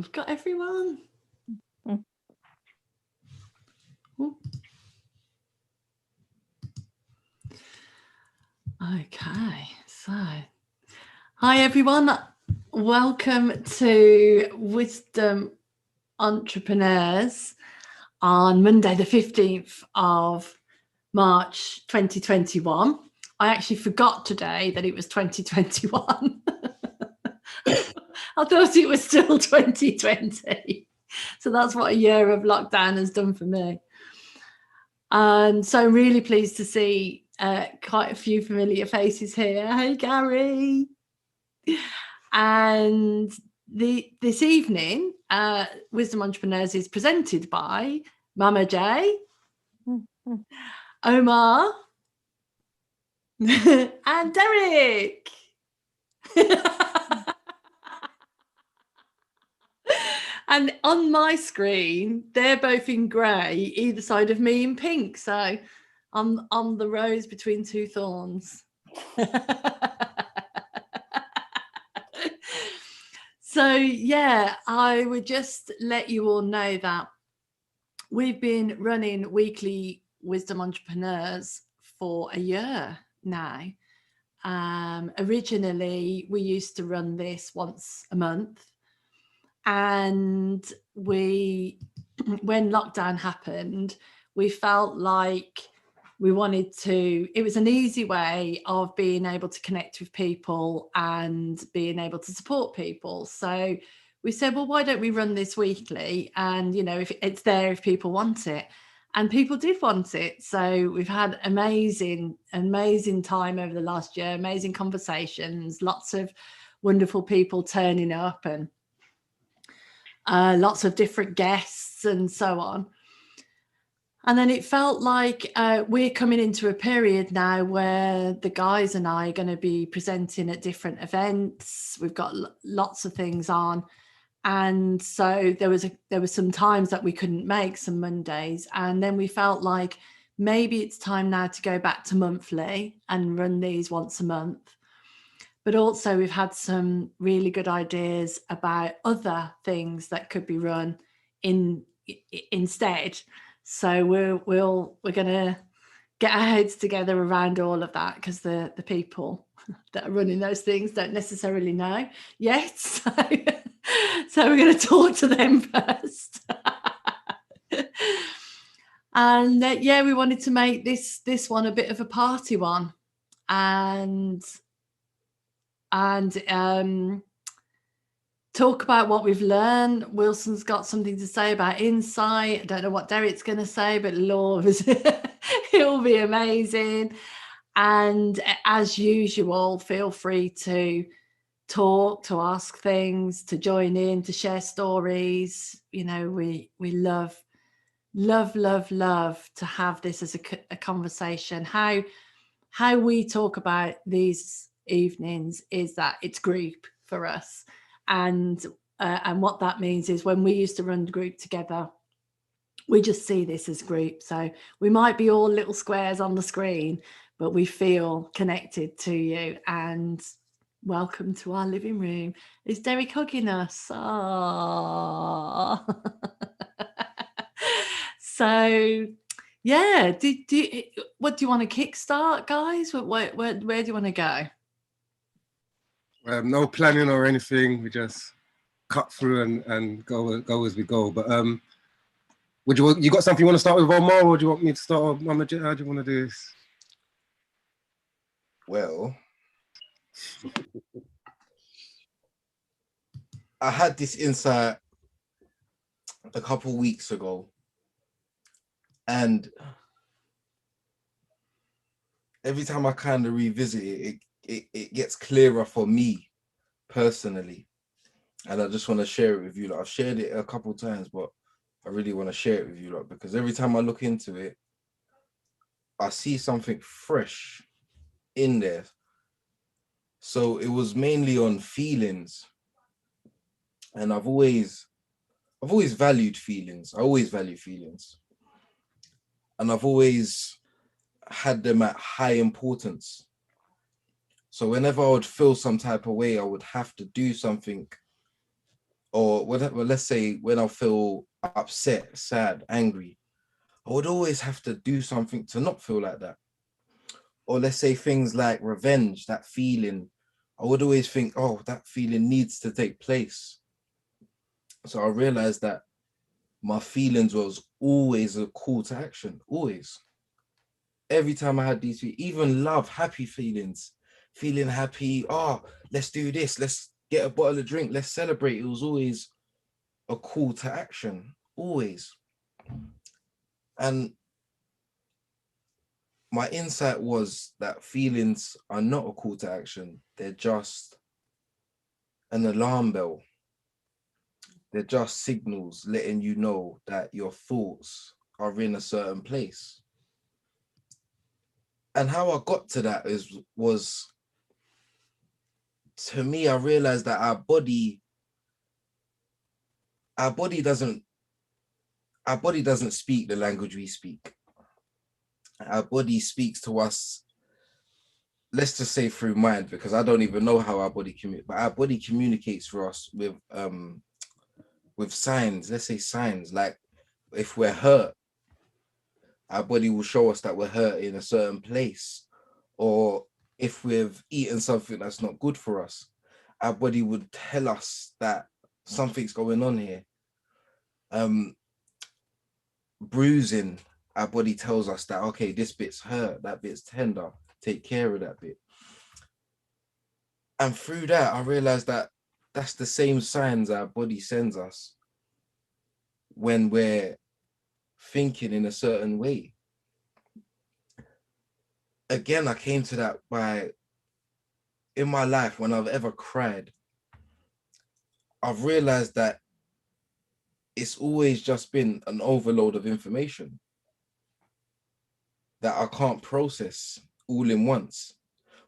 we've got everyone. Ooh. Okay, so hi everyone, welcome to Wisdom Entrepreneurs on Monday the 15th of March 2021. I actually forgot today that it was 2021. I thought it was still 2020. So that's what a year of lockdown has done for me. And so I'm really pleased to see quite a few familiar faces here. Hey, Gary. And this evening, Wisdom Entrepreneurs is presented by MamaJ, Omar, and Derrick. And on my screen, they're both in grey, either side of me in pink. So I'm on the rose between two thorns. So, yeah, I would just let you all know that we've been running weekly Wisdom Entrepreneurs for a year now. Originally, we used to run this once a month. And when lockdown happened, we felt like we wanted to, it was an easy way of being able to connect with people and being able to support people. So we said, well, why don't we run this weekly? And, you know, if it's there, if people want it. And people did want it. So we've had amazing time over the last year, amazing conversations, lots of wonderful people turning up and lots of different guests and so on. And then it felt like we're coming into a period now where the guys and I are going to be presenting at different events. We've got lots of things on. And so there was some times that we couldn't make, some Mondays. And then we felt like maybe it's time now to go back to monthly and run these once a month. But also we've had some really good ideas about other things that could be run instead. So we're going to get our heads together around all of that, because the people that are running those things don't necessarily know yet. So we're going to talk to them first. And yeah, we wanted to make this one a bit of a party one, and talk about what we've learned. Wilson's got something to say about insight. I don't know what Derrick's going to say, but Lord, it'll be amazing. And as usual, feel free to talk, to ask things, to join in, to share stories. You know, we love to have this as a conversation. How we talk about these evenings is that it's group for us. And what that means is when we used to run the group together, we just see this as group. So we might be all little squares on the screen, but we feel connected to you. And welcome to our living room. Is Derrick hugging us? Oh. So yeah, what do you want to kickstart, guys? Where do you want to go? No planning or anything. We just cut through and go as we go. But you got something you want to start with, Omar, or do you want me to start with MamaJ? How do you want to do this? Well, I had this insight a couple weeks ago, and every time I kind of revisit it gets clearer for me personally, and I just want to share it with you. Like, I've shared it a couple times, but I really want to share it with you, like, because every time I look into it, I see something fresh in there. So it was mainly on feelings, and I've always valued feelings. I always value feelings, and I've always had them at high importance. So whenever I would feel some type of way, I would have to do something, or let's say when I feel upset, sad, angry, I would always have to do something to not feel like that. Or let's say things like revenge, that feeling, I would always think, oh, that feeling needs to take place. So I realized that my feelings was always a call to action, always. Every time I had these, even love, happy feelings, feeling happy, oh, let's do this, let's get a bottle of drink, let's celebrate. It was always a call to action, always. And my insight was that feelings are not a call to action. They're just an alarm bell. They're just signals letting you know that your thoughts are in a certain place. And how I got to that was to me, I realized that our body doesn't speak the language we speak. Our body speaks to us, let's just say through mind, because I don't even know how our body communicates, but our body communicates for us with signs. Let's say signs, like if we're hurt, our body will show us that we're hurt in a certain place. Or if we've eaten something that's not good for us, our body would tell us that something's going on here. Bruising, our body tells us that, okay, this bit's hurt, that bit's tender, take care of that bit. And through that, I realized that that's the same signs our body sends us when we're thinking in a certain way. Again, I came to that by, in my life, when I've ever cried, I've realized that it's always just been an overload of information that I can't process all in once,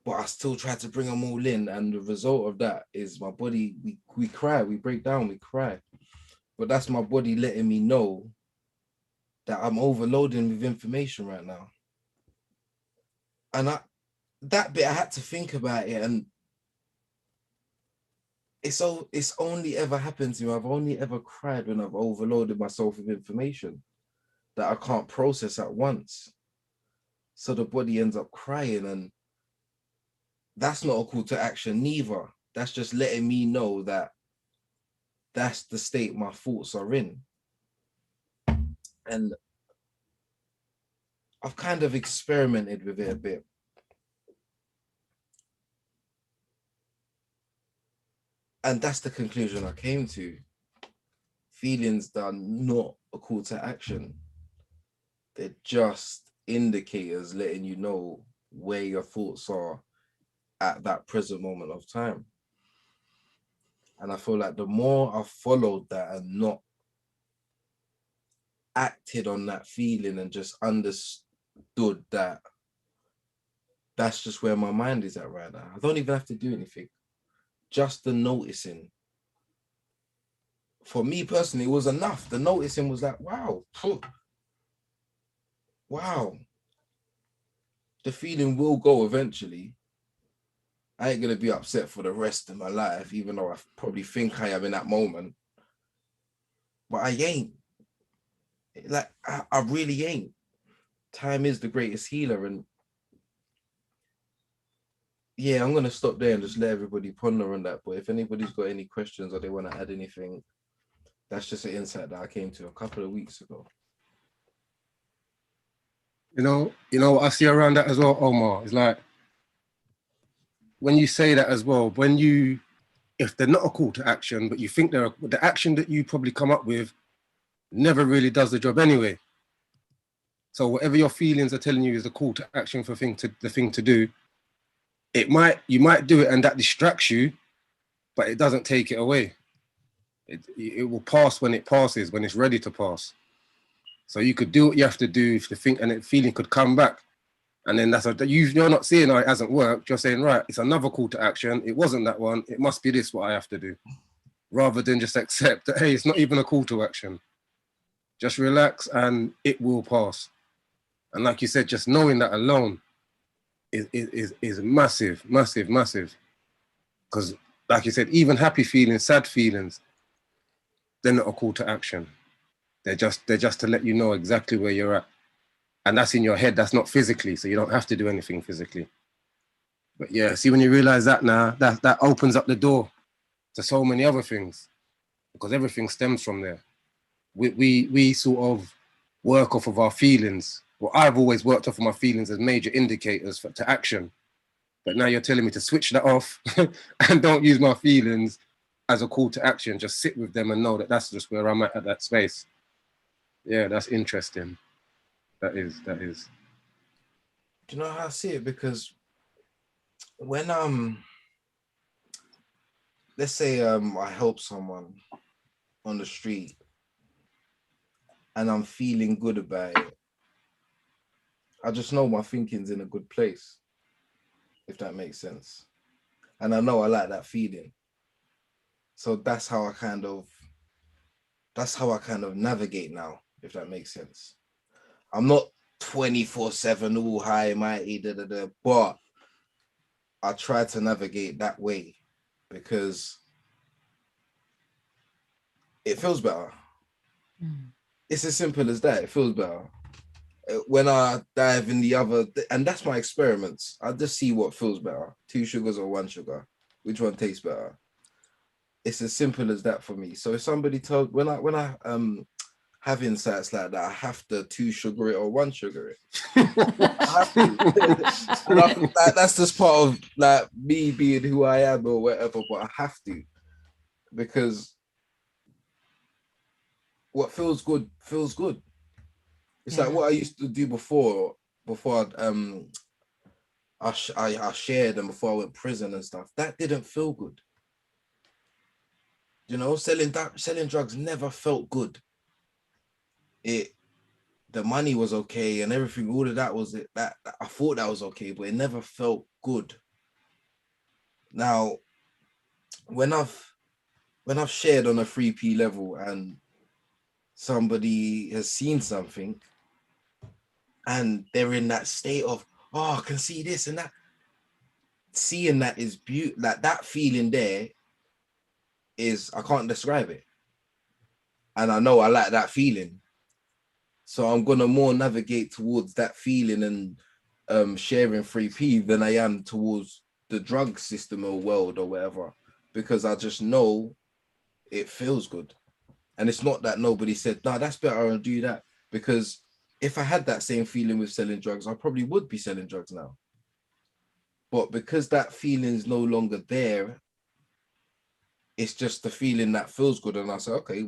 but I still try to bring them all in. And the result of that is my body, we cry, we break down, we cry. But that's my body letting me know that I'm overloading with information right now. And that bit, I had to think about it, and it's only ever happened to me. I've only ever cried when I've overloaded myself with information that I can't process at once. So the body ends up crying, and that's not a call to action neither. That's just letting me know that that's the state my thoughts are in. And I've kind of experimented with it a bit. And that's the conclusion I came to. Feelings that are not a call to action. They're just indicators letting you know where your thoughts are at that present moment of time. And I feel like the more I followed that and not acted on that feeling and just understood that that's just where my mind is at right now. I don't even have to do anything. Just the noticing. For me personally, it was enough. The noticing was like, wow. Wow. The feeling will go eventually. I ain't going to be upset for the rest of my life, even though I probably think I am in that moment. But I ain't. Like, I really ain't. Time is the greatest healer. And yeah, I'm going to stop there and just let everybody ponder on that. But if anybody's got any questions or they want to add anything, that's just an insight that I came to a couple of weeks ago. You know what I see around that as well, Omar, is like, when you say that as well, if they're not a call to action, but you think the action that you probably come up with never really does the job anyway. So whatever your feelings are telling you is a call to action for the thing to do, you might do it and that distracts you, but it doesn't take it away. It will pass when it passes, when it's ready to pass. So you could do what you have to do if the feeling could come back. And then you're not seeing how it hasn't worked. You're saying, right, it's another call to action. It wasn't that one. It must be this what I have to do. Rather than just accept that, hey, it's not even a call to action. Just relax and it will pass. And like you said, just knowing that alone is massive, massive, massive. Because like you said, even happy feelings, sad feelings, they're not a call to action. They're just to let you know exactly where you're at. And that's in your head, that's not physically, so you don't have to do anything physically. But yeah, see, when you realize that now, that opens up the door to so many other things, because everything stems from there. We sort of work off of our feelings. Well, I've always worked off of my feelings as major indicators to action. But now you're telling me to switch that off and don't use my feelings as a call to action. Just sit with them and know that that's just where I'm at that space. Yeah, that's interesting. That is. Do you know how I see it? Because when let's say I help someone on the street and I'm feeling good about it, I just know my thinking's in a good place, if that makes sense. And I know I like that feeling. So that's how I kind of navigate now, if that makes sense. I'm not 24/7 all high, mighty, but I try to navigate that way because it feels better. It's as simple as that. It feels better. When I dive in the other, and that's my experiments, I just see what feels better. 2 sugars or 1 sugar, which one tastes better? It's as simple as that for me. So if somebody told, when I have insights like that, I have to 2 sugar it or 1 sugar it. I have to. That's just part of like me being who I am or whatever, but I have to, because what feels good feels good. It's like what I used to do before I shared and before I went to prison and stuff. That didn't feel good. You know, selling drugs never felt good. The money was okay and everything, all of that was it. That I thought that was okay, but it never felt good. Now, when I've shared on a 3P level and somebody has seen something and they're in that state of, oh, I can see this and that. Seeing that is beautiful. Like that feeling there is, I can't describe it. And I know I like that feeling. So I'm going to more navigate towards that feeling and sharing 3P than I am towards the drug system or world or whatever, because I just know it feels good. And it's not that nobody said, no, that's better and do that. Because if I had that same feeling with selling drugs, I probably would be selling drugs now. But because that feeling is no longer there, it's just the feeling that feels good. And I say, okay,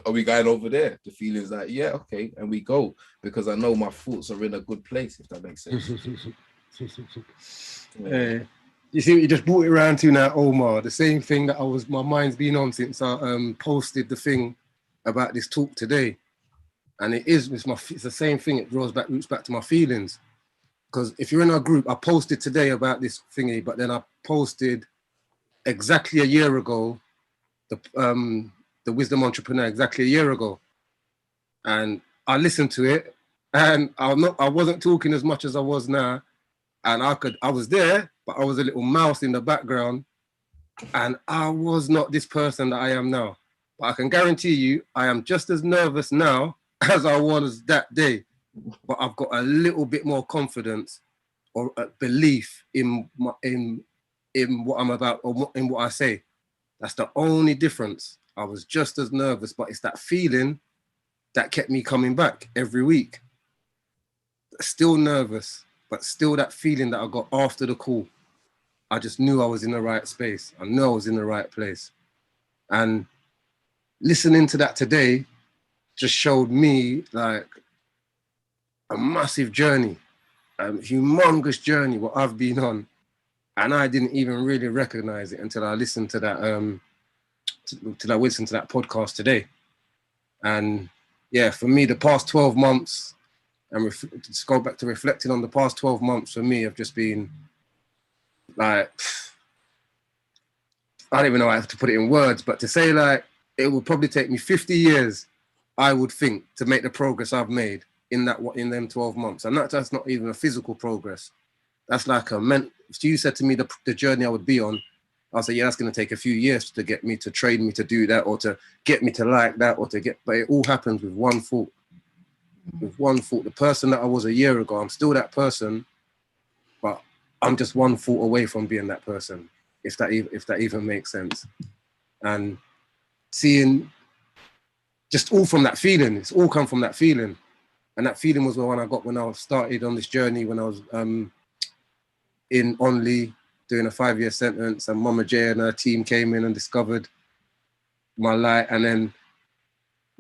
are we going over there? The feeling's like, yeah, okay. And we go, because I know my thoughts are in a good place, if that makes sense. Yeah. You see what you just brought it around to now, Omar, the same thing that my mind's been on since I posted the thing about this talk today. And it's the same thing. It roots back to my feelings. Because if you're in our group, I posted today about this thingy, but then I posted exactly a year ago, the Wisdom Entrepreneur, exactly a year ago. And I listened to it, and I wasn't talking as much as I was now. And I was there, but I was a little mouse in the background, and I was not this person that I am now. But I can guarantee you, I am just as nervous now as I was that day. But I've got a little bit more confidence or a belief in what I'm about or in what I say. That's the only difference. I was just as nervous, but it's that feeling that kept me coming back every week. Still nervous, but still that feeling that I got after the call. I just knew I was in the right space. I knew I was in the right place. And listening to that today just showed me like a massive journey, a humongous journey what I've been on. And I didn't even really recognize it until I listened to that, till I listened to that podcast today. And yeah, for me, the past 12 months, and just go back to reflecting on the past 12 months for me, have just been like, I don't even know how to put it in words, but to say like, it would probably take me 50 years, I would think, to make the progress I've made in them 12 months. And that's not even a physical progress. That's like if you said to me the journey I would be on, I'll say, yeah, that's going to take a few years to get me to train me to do that, or to get me to like that, or to get, but it all happens with one thought. With one thought. The person that I was a year ago, I'm still that person, but I'm just one thought away from being that person, if that even makes sense. And seeing just all from that feeling, it's all come from that feeling. And that feeling was the one I got when I started on this journey, when I was in Only doing a 5-year sentence, and MamaJ and her team came in and discovered my light. And then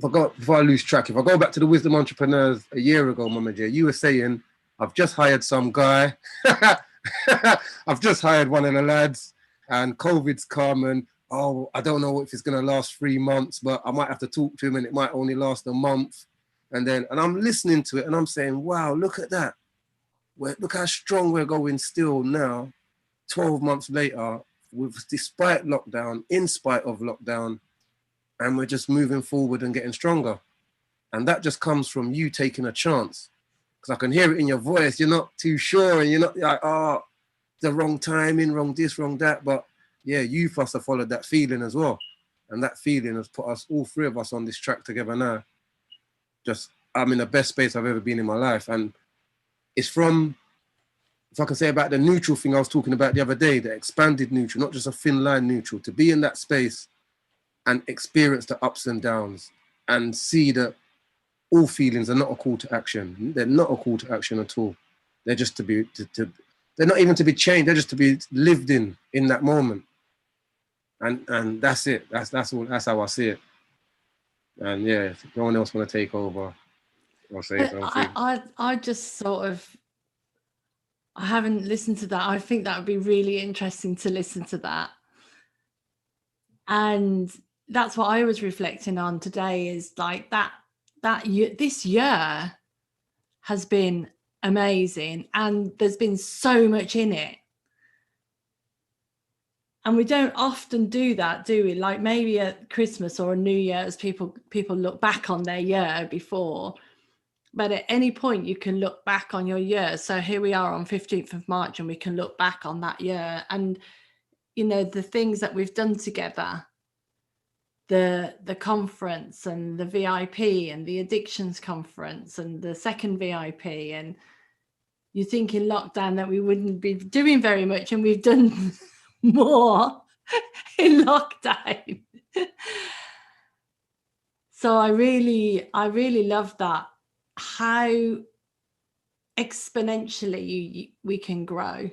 before I lose track, if I go back to the Wisdom Entrepreneurs a year ago, MamaJ, you were saying, I've just hired some guy. I've just hired one of the lads, and COVID's come, and oh, I don't know if it's going to last 3 months, but I might have to talk to him and it might only last a month. And I'm listening to it and I'm saying, wow, look at that. Look how strong we're going still now, 12 months later, despite lockdown, in spite of lockdown, and we're just moving forward and getting stronger. And that just comes from you taking a chance. Because I can hear it in your voice. You're not too sure, and you're not like, oh, the wrong timing, wrong this, wrong that. But yeah, you must have followed that feeling as well. And that feeling has put us, all three of us, on this track together now. I'm in the best space I've ever been in my life. And it's from, if I can say about the neutral thing I was talking about the other day, the expanded neutral, not just a thin line neutral, to be in that space and experience the ups and downs and see that all feelings are not a call to action. They're not a call to action at all. They're just to be, they're not even to be changed. They're just to be lived in that moment. And that's it. That's all. That's how I see it. And yeah, if no one else want to take over, I'll say something. I just sort of, I haven't listened to that. I think that would be really interesting to listen to that. And that's what I was reflecting on today, is like this year has been amazing, and there's been so much in it. And we don't often do that, do we? Like maybe at Christmas or a New Year's, people look back on their year before. But at any point, you can look back on your year. So here we are on 15th of March, and we can look back on that year. And, you know, the things that we've done together, the conference and the VIP and the addictions conference and the second VIP. And you think in lockdown that we wouldn't be doing very much, and we've done more in lockdown. So I really love that, how exponentially we can grow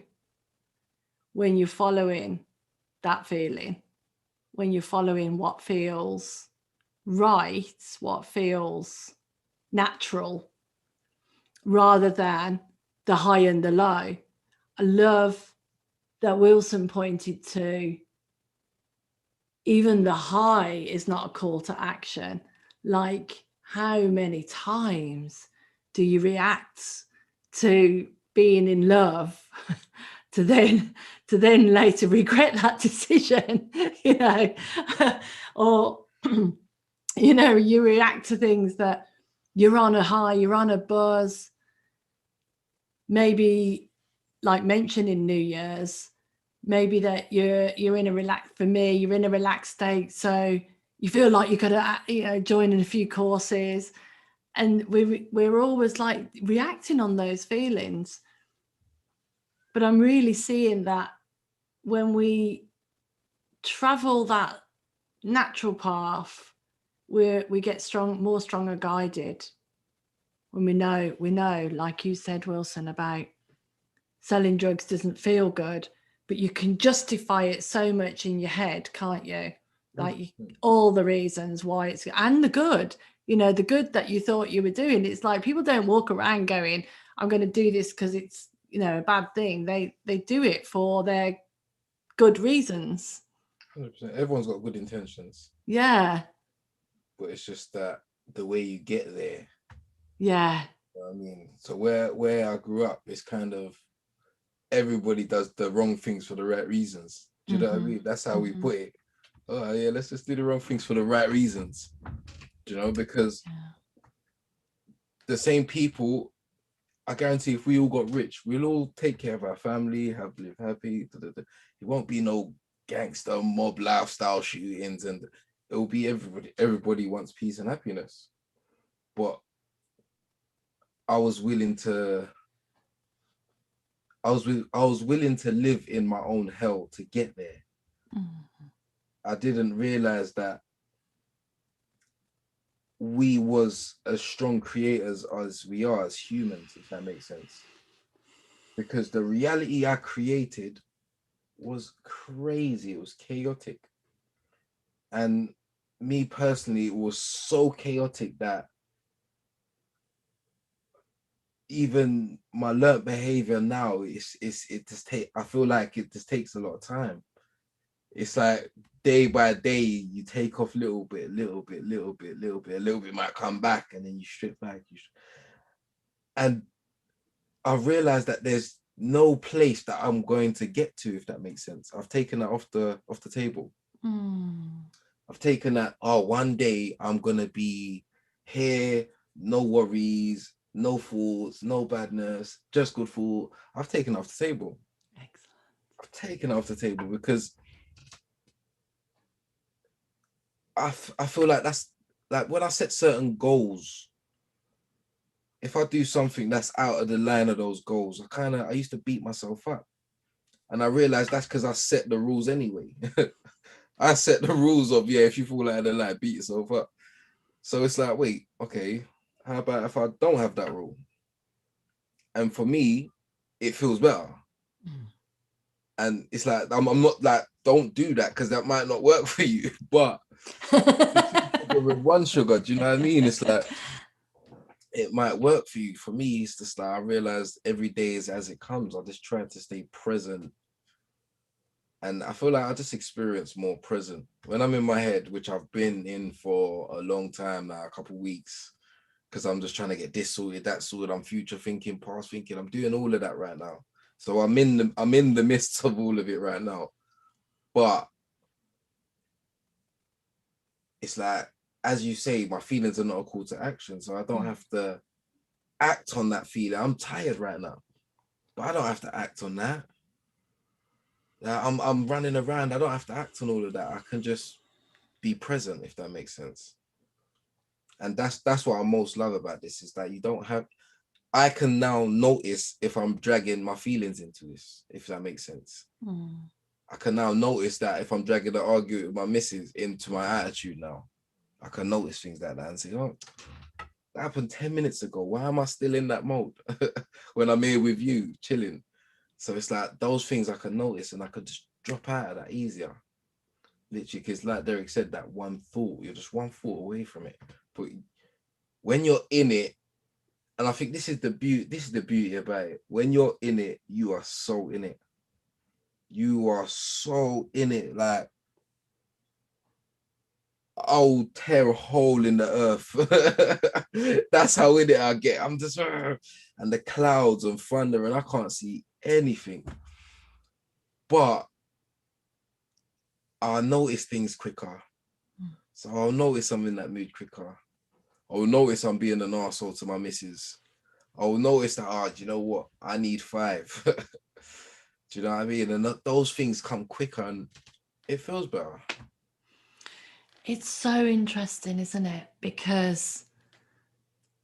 when you're following that feeling, when you're following what feels right, what feels natural, rather than the high and the low. I love that Wilson pointed to, even the high is not a call to action. Like, how many times do you react to being in love to then later regret that decision, you know? Or, you know, you react to things that you're on a high, you're on a buzz, maybe like mentioning New Year's, maybe that you're in a relaxed state, so you feel like you could, you know, join in a few courses, and we're always like reacting on those feelings. But I'm really seeing that when we travel that natural path, we get more stronger guided. When we know, like you said, Wilson, about selling drugs doesn't feel good, but you can justify it so much in your head, can't you? Like all the reasons why it's, and the good, you know, the good that you thought you were doing. It's like people don't walk around going, I'm going to do this because it's, you know, a bad thing. They do it for their good reasons. 100%. Everyone's got good intentions. Yeah. But it's just that the way you get there. Yeah. You know what I mean? So where I grew up, it's kind of, everybody does the wrong things for the right reasons. Do you know what I mean? That's how we put it. Oh yeah, let's just do the wrong things for the right reasons. Do you know? Because the same people, I guarantee, if we all got rich, we'll all take care of our family, live happy. It won't be no gangster mob lifestyle shootings, and it will be everybody wants peace and happiness. But I was willing to live in my own hell to get there. I didn't realize that we was as strong creators as we are as humans, if that makes sense. Because the reality I created was crazy. It was chaotic. And me personally, it was so chaotic that even my learnt behavior now, I feel like it just takes a lot of time. It's like day by day, you take off little bit, a little bit might come back, and then you strip back. And I realized that there's no place that I'm going to get to, if that makes sense. I've taken that off the table. I've taken that, one day I'm gonna be here, no worries, no faults, no badness, just good food. I've taken it off the table. Excellent. I've taken it off the table because I feel like that's like when I set certain goals, if I do something that's out of the line of those goals, I used to beat myself up. And I realized that's because I set the rules anyway. I set the rules of, if you fall out of the line, beat yourself up. So it's like, wait, okay, how about if I don't have that rule? And for me, it feels better. And it's like, I'm not like, don't do that because that might not work for you. But with one sugar, do you know what I mean? It's like, it might work for you. For me, it's just like, I realized every day is as it comes. I just try to stay present. And I feel like I just experience more present when I'm in my head, which I've been in for a long time now, a couple of weeks, because I'm just trying to get this sorted, that sorted. I'm future thinking, past thinking. I'm doing all of that right now. So I'm in the midst of all of it right now. But it's like, as you say, my feelings are not a call to action. So I don't have to act on that feeling. I'm tired right now, but I don't have to act on that. I'm running around. I don't have to act on all of that. I can just be present, if that makes sense. And that's what I most love about this, is that I can now notice if I'm dragging my feelings into this, if that makes sense. I can now notice that if I'm dragging the argument with my missus into my attitude now, I can notice things like that and say, oh, that happened 10 minutes ago. Why am I still in that mode when I'm here with you, chilling? So it's like those things I can notice, and I could just drop out of that easier. Literally, because like Derrick said, that one thought, you're just one thought away from it. But when you're in it, and I think this is the beauty about it. When you're in it, you are so in it. You are so in it. Like, I'll tear a hole in the earth. That's how in it I get. I'm just, and the clouds and thunder, and I can't see anything. But I'll notice things quicker. So I'll notice I'm in that mood quicker. I'll notice I'm being an arsehole to my missus. I'll notice that, do you know what? I need 5. Do you know what I mean? And those things come quicker and it feels better. It's so interesting, isn't it? Because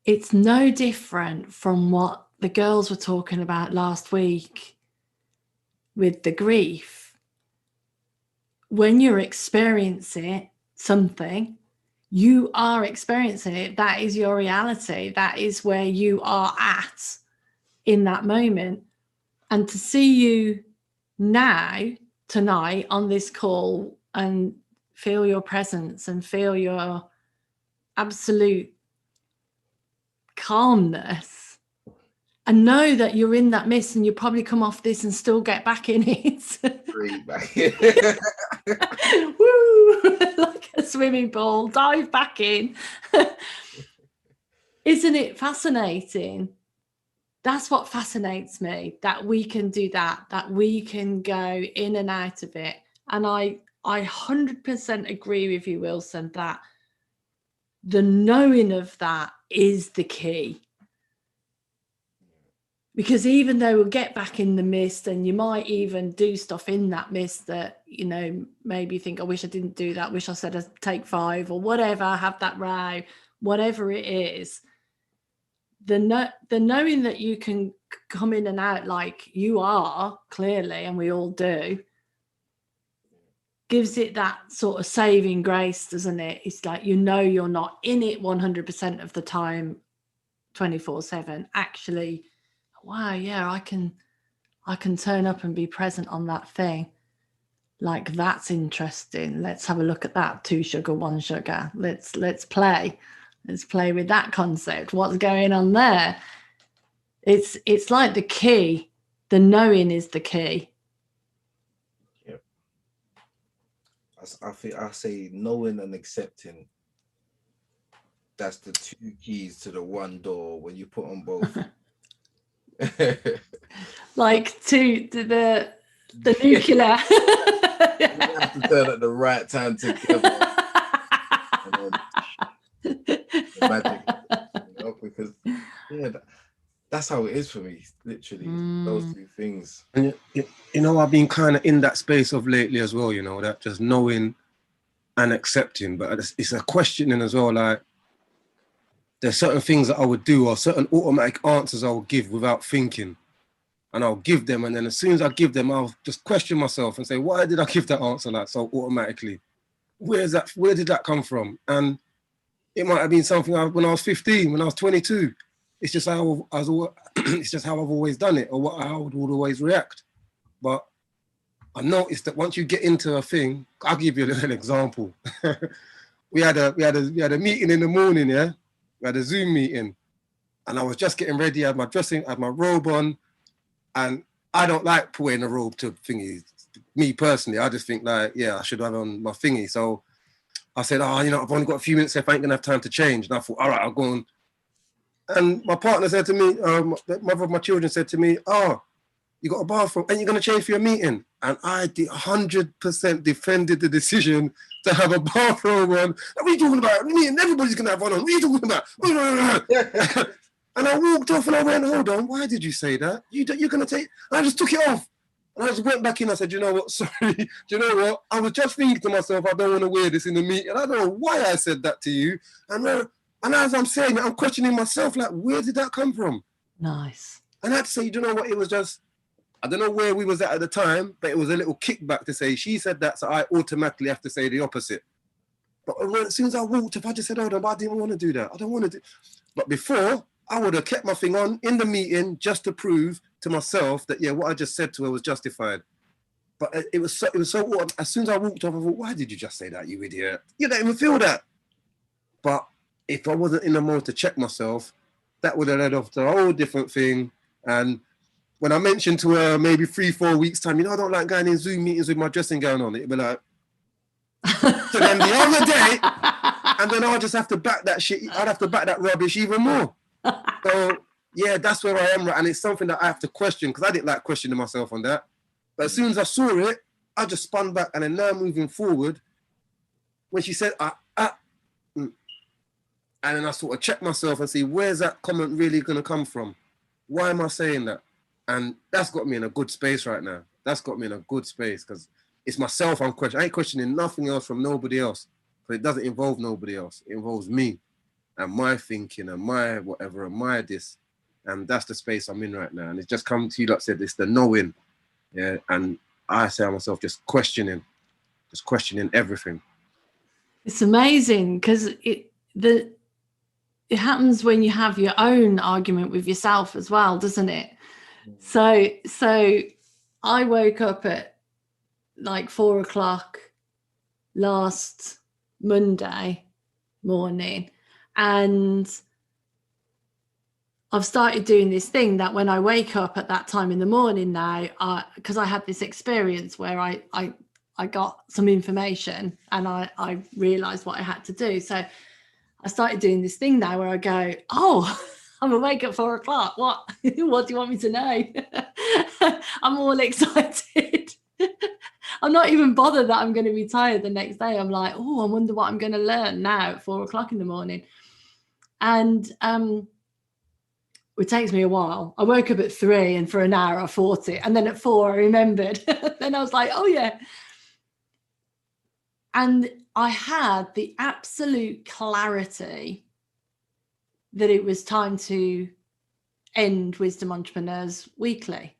it's no different from what the girls were talking about last week with the grief. When you're experiencing something, you are experiencing it. That is your reality. That is where you are at in that moment. And to see you now, tonight, on this call, and feel your presence and feel your absolute calmness, and know that you're in that mist and you probably come off this and still get back in it. Breathe back. Woo! Like a swimming pool, dive back in. Isn't it fascinating? That's what fascinates me, that we can do that we can go in and out of it. And I 100% agree with you, Wilson, that the knowing of that is the key. Because even though we'll get back in the mist, and you might even do stuff in that mist that, you know, maybe you think, I wish I didn't do that, wish I said a take 5 or whatever, have that row, whatever it is, the knowing that you can come in and out like you are, clearly, and we all do, gives it that sort of saving grace, doesn't it? It's like, you know, you're not in it 100% of the time, 24/7. Actually, wow, yeah, I can turn up and be present on that thing. Like, that's interesting. Let's have a look at that. 2 sugar, 1 sugar. Let's play with that concept. What's going on there? It's like the key. The knowing is the key. Yep. I say knowing and accepting. That's the 2 keys to the 1 door when you put on both. Like to the nuclear. You have to turn at the right time together. Magic, you know, because that's how it is for me, literally. Those 2 things. And you know, I've been kind of in that space of lately as well, you know, that just knowing and accepting, but it's a questioning as well. Like, there's certain things that I would do, or certain automatic answers I would give without thinking, and I'll give them, and then as soon as I give them, I'll just question myself and say, why did I give that answer like so automatically? Where did that come from? And it might have been something when I was 15, when I was 22. It's just how it's just how I've always done it, or how I would always react. But I noticed that once you get into a thing, I'll give you a little example. we had a meeting in the morning, yeah. We had a Zoom meeting, and I was just getting ready. I had my dressing, I had my robe on, and I don't like wearing a robe to thingy. Me personally, I just think like, yeah, I should have on my thingy. So I said, you know, I've only got a few minutes left. I ain't gonna have time to change. And I thought, all right, I'll go on. And my partner said to me, the mother of my children said to me, you got a bathroom, and you're gonna change for your meeting. And I 100% defended the decision to have a bathrobe on. What are you talking about? Everybody's gonna have one on. What are you talking about? And I walked off and I went, hold on, why did you say that? You're gonna take, and I just took it off. And I just went back in. I said, you know what? Sorry. Do you know what? I was just thinking to myself, I don't want to wear this in the meeting. I don't know why I said that to you. And as I'm saying it, I'm questioning myself, like, where did that come from? Nice. And I had to say, you know what? It was just, I don't know where we was at the time, but it was a little kickback to say, she said that, so I automatically have to say the opposite. But as soon as I walked up, I just said, hold on, but I didn't want to do that. I don't want to do. But before, I would have kept my thing on in the meeting just to prove to myself that, yeah, what I just said to her was justified. But it was so as soon as I walked off, I thought, why did you just say that, you idiot? You don't even feel that. But if I wasn't in the mode to check myself, that would have led off to a whole different thing. And when I mentioned to her maybe 3-4 weeks time, you know, I don't like going in Zoom meetings with my dressing gown on, it'd be like, so then the other day, and then I'll just have to back that shit. I'd have to back that rubbish even more. So yeah, that's where I am, and it's something that I have to question, because I didn't like questioning myself on that. But as soon as I saw it, I just spun back, and then now moving forward, when she said, and then I sort of check myself and see, where's that comment really going to come from? Why am I saying that? And that's got me in a good space right now. That's got me in a good space, because it's myself I'm questioning. I ain't questioning nothing else from nobody else, but it doesn't involve nobody else. It involves me and my thinking and my whatever and my this. And that's the space I'm in right now. And it's just come to you, like I said, it's the knowing. Yeah. And I say to myself, just questioning everything. It's amazing, because it happens when you have your own argument with yourself as well, doesn't it? So I woke up at like 4 o'clock last Monday morning, and I've started doing this thing that when I wake up at that time in the morning now, because I had this experience where I got some information and I realized what I had to do. So I started doing this thing now where I go, oh, I'm awake at 4 o'clock. What do you want me to know? I'm all excited. I'm not even bothered that I'm going to be tired the next day. I'm like, oh, I wonder what I'm going to learn now at 4 o'clock in the morning. And it takes me a while. I woke up at 3 and for an hour I fought it. And then at 4 I remembered. Then I was like, oh yeah. And I had the absolute clarity that it was time to end Wisdom Entrepreneurs Weekly.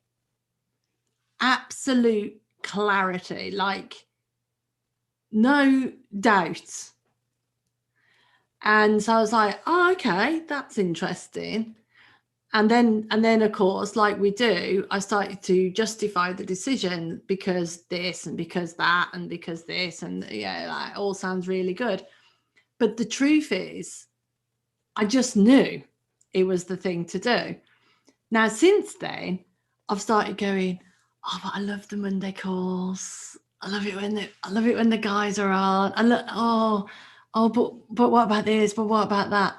Absolute clarity, like no doubt. And so I was like, oh, okay, that's interesting. And then of course, like we do, I started to justify the decision because this and because that and because this, and yeah, like, all sounds really good. But the truth is, I just knew it was the thing to do. Now, since then, I've started going, oh, but I love the Monday calls. I love it when the guys are on. But what about this? But what about that?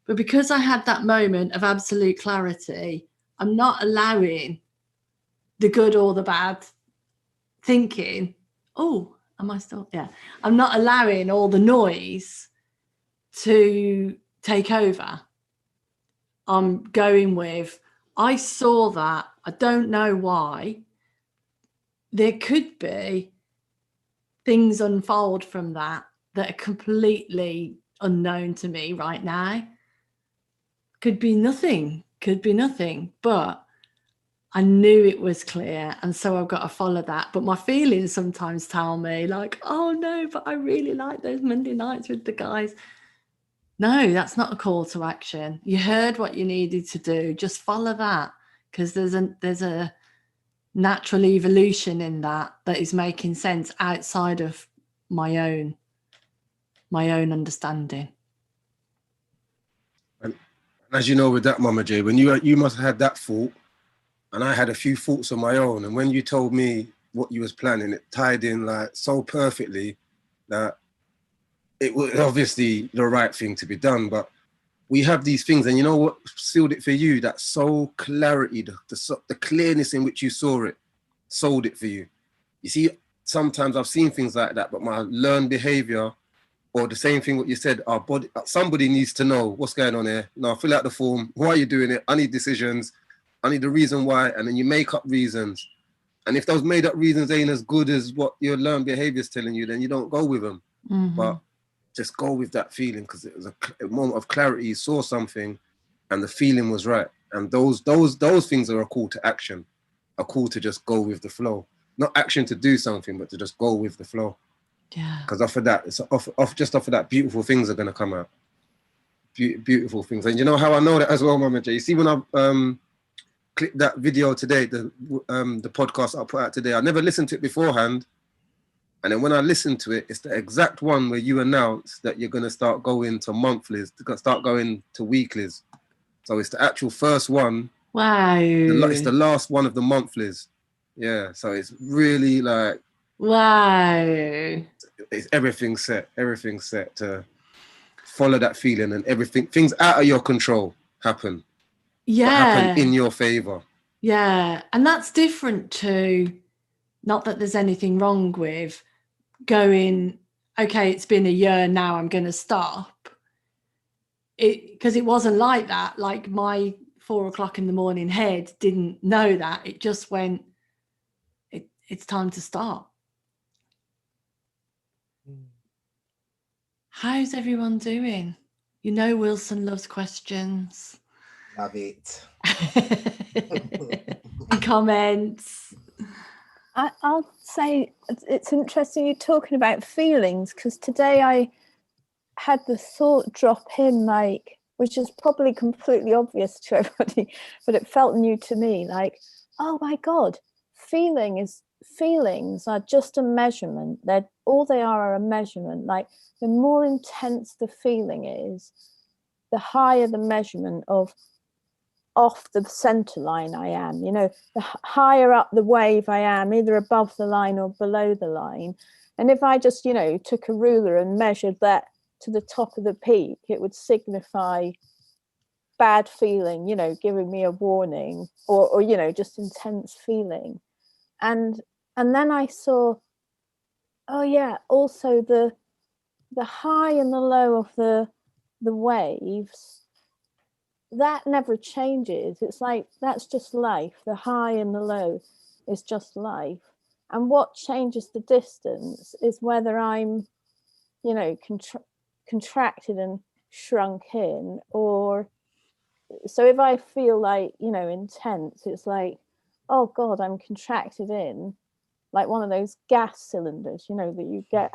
But because I had that moment of absolute clarity, I'm not allowing the good or the bad thinking. Oh, am I still? Yeah. I'm not allowing all the noise to take over. I'm going with, I saw that. I don't know why. There could be things unfold from that are completely unknown to me right now. Could be nothing, but I knew it was clear, and so I've got to follow that. But my feelings sometimes tell me like, oh no, but I really like those Monday nights with the guys. No, that's not a call to action. You heard what you needed to do. Just follow that, because there's a natural evolution in that is making sense outside of my own understanding. And as you know, with that, MamaJ, when you must have had that thought, and I had a few thoughts of my own. And when you told me what you was planning, it tied in like so perfectly that it was obviously the right thing to be done. But we have these things, and you know what sealed it for you? That soul clarity, the clearness in which you saw it, sold it for you. You see, sometimes I've seen things like that, but my learned behavior, or the same thing what you said, our body, somebody needs to know what's going on here. No, fill out the form. Why are you doing it? I need decisions. I need the reason why. And then you make up reasons. And if those made up reasons ain't as good as what your learned behavior is telling you, then you don't go with them. Mm-hmm. But just go with that feeling, because it was a moment of clarity. You saw something and the feeling was right. And those things are a call to action, a call to just go with the flow. Not action to do something, but to just go with the flow. Yeah. Because off of that, it's off of that, beautiful things are going to come out. Beautiful things. And you know how I know that as well, MamaJ? You see, when I clicked that video today, the podcast I put out today, I never listened to it beforehand. And then when I listened to it, it's the exact one where you announced that you're going to start going to monthlies, start going to weeklies. So it's the actual first one. Wow. It's the last one of the monthlies. Yeah. So it's really like, wow. It's everything set to follow that feeling, and things out of your control happen. Yeah. But happen in your favor. Yeah. And that's different to, not that there's anything wrong with going, okay, it's been a year now, I'm going to stop. Because it wasn't like that. Like my 4 o'clock in the morning head didn't know that. It just went, it's time to start. How's everyone doing? You know, Wilson loves questions. Love it. And comments. I'll say it's interesting you're talking about feelings, because today I had the thought drop in, like, which is probably completely obvious to everybody, but it felt new to me, like, oh my God, feelings are just a measurement. All they are a measurement. Like, the more intense the feeling is, the higher the measurement of off the center line I am. You know, the higher up the wave I am, either above the line or below the line. And if I just, took a ruler and measured that to the top of the peak, it would signify bad feeling, giving me a warning, or just intense feeling. And then I saw, oh yeah, also the high and the low of the waves that never changes. It's like, that's just life. The high and the low is just life. And what changes the distance is whether I'm, you know, contracted and shrunk in, or so if I feel like, you know, intense, it's like, oh God, I'm contracted in, like one of those gas cylinders, you know, that you get.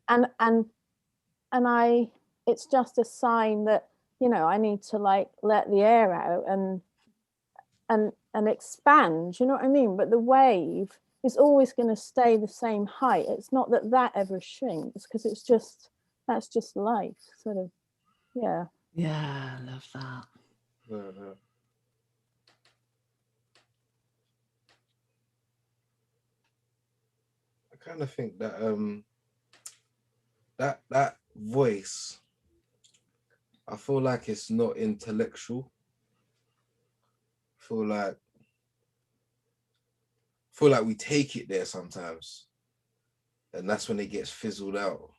and I, it's just a sign that, you know, I need to like let the air out and expand, you know what I mean? But the wave is always going to stay the same height. It's not that that ever shrinks, because it's just, that's just life, sort of. Yeah. Yeah, I love that. I kind of think that that voice, I feel like it's not intellectual. I feel like we take it there sometimes, and that's when it gets fizzled out.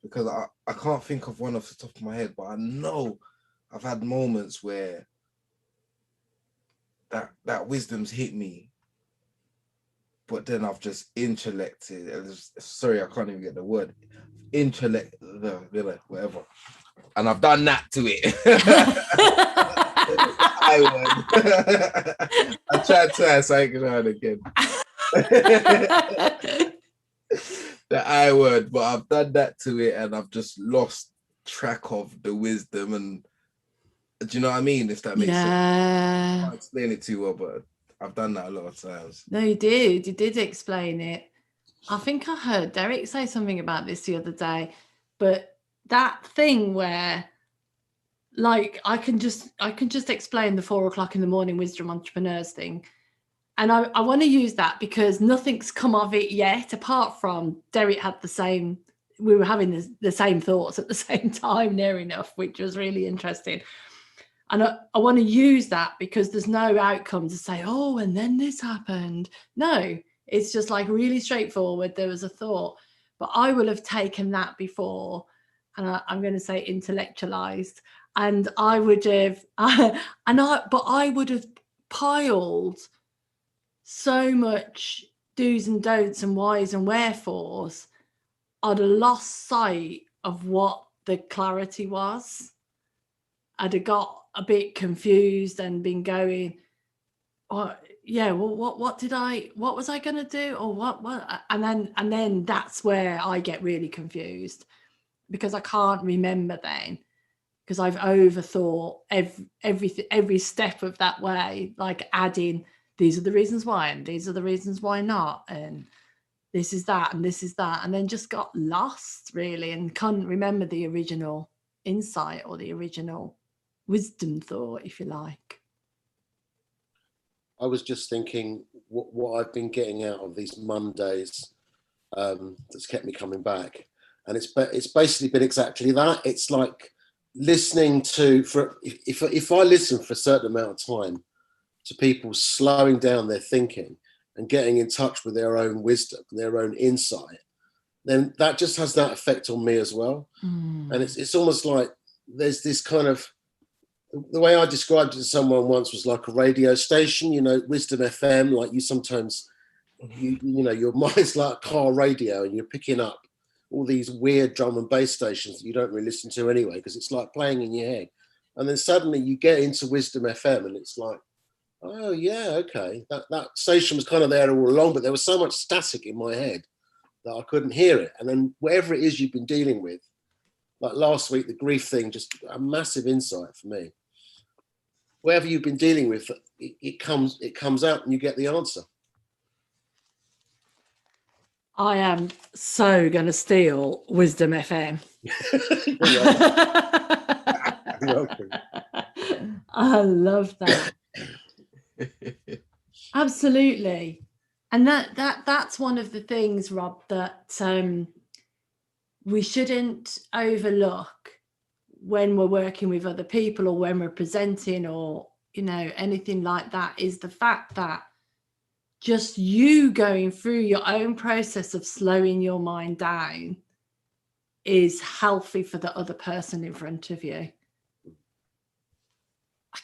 Because I can't think of one off the top of my head, but I know I've had moments where that wisdom's hit me, but then I've just intellected. Sorry, I can't even get the word. Intellect, whatever, and I've done that to it. I tried to say it again. The I word, but I've done that to it, and I've just lost track of the wisdom. And do you know what I mean? If that makes sense. I can't explain it too well, but I've done that a lot of times. No, you did explain it. I think I heard Derrick say something about this the other day, but that thing where, like, I can just explain the 4 o'clock in the morning wisdom entrepreneurs thing. And I want to use that because nothing's come of it yet, apart from Derrick had the same, we were having the same thoughts at the same time, near enough, which was really interesting. And I want to use that because there's no outcome to say, oh, and then this happened. No, it's just like really straightforward. There was a thought, but I will have taken that before, and I'm going to say intellectualized, and I would have, but I would have piled so much do's and don'ts and whys and wherefores. I'd have lost sight of what the clarity was. I'd have got a bit confused and been going, oh yeah, well, what was I going to do, or what, and then that's where I get really confused, because I can't remember then, because I've overthought every step of that way, like adding, these are the reasons why, and these are the reasons why not, and this is that, and this is that, and then just got lost really, and couldn't remember the original insight or the original wisdom thought, if you like. I was just thinking what I've been getting out of these Mondays that's kept me coming back, and it's basically been exactly that. It's like listening to, if I listen for a certain amount of time to people slowing down their thinking and getting in touch with their own wisdom, their own insight, then that just has that effect on me as well. And it's almost like there's this kind of, the way I described it to someone once was like a radio station, you know, Wisdom FM, like you sometimes, you know, your mind's like a car radio and you're picking up all these weird drum and bass stations that you don't really listen to anyway, because it's like playing in your head. And then suddenly you get into Wisdom FM and it's like, oh yeah, okay. That station was kind of there all along, but there was so much static in my head that I couldn't hear it. And then whatever it is you've been dealing with, like last week, the grief thing, just a massive insight for me. Whatever you've been dealing with, it comes out and you get the answer. I am so going to steal Wisdom FM. You're welcome. I love that. Absolutely. And that's one of the things, Rob, that we shouldn't overlook when we're working with other people or when we're presenting or, you know, anything like that, is the fact that just you going through your own process of slowing your mind down is healthy for the other person in front of you.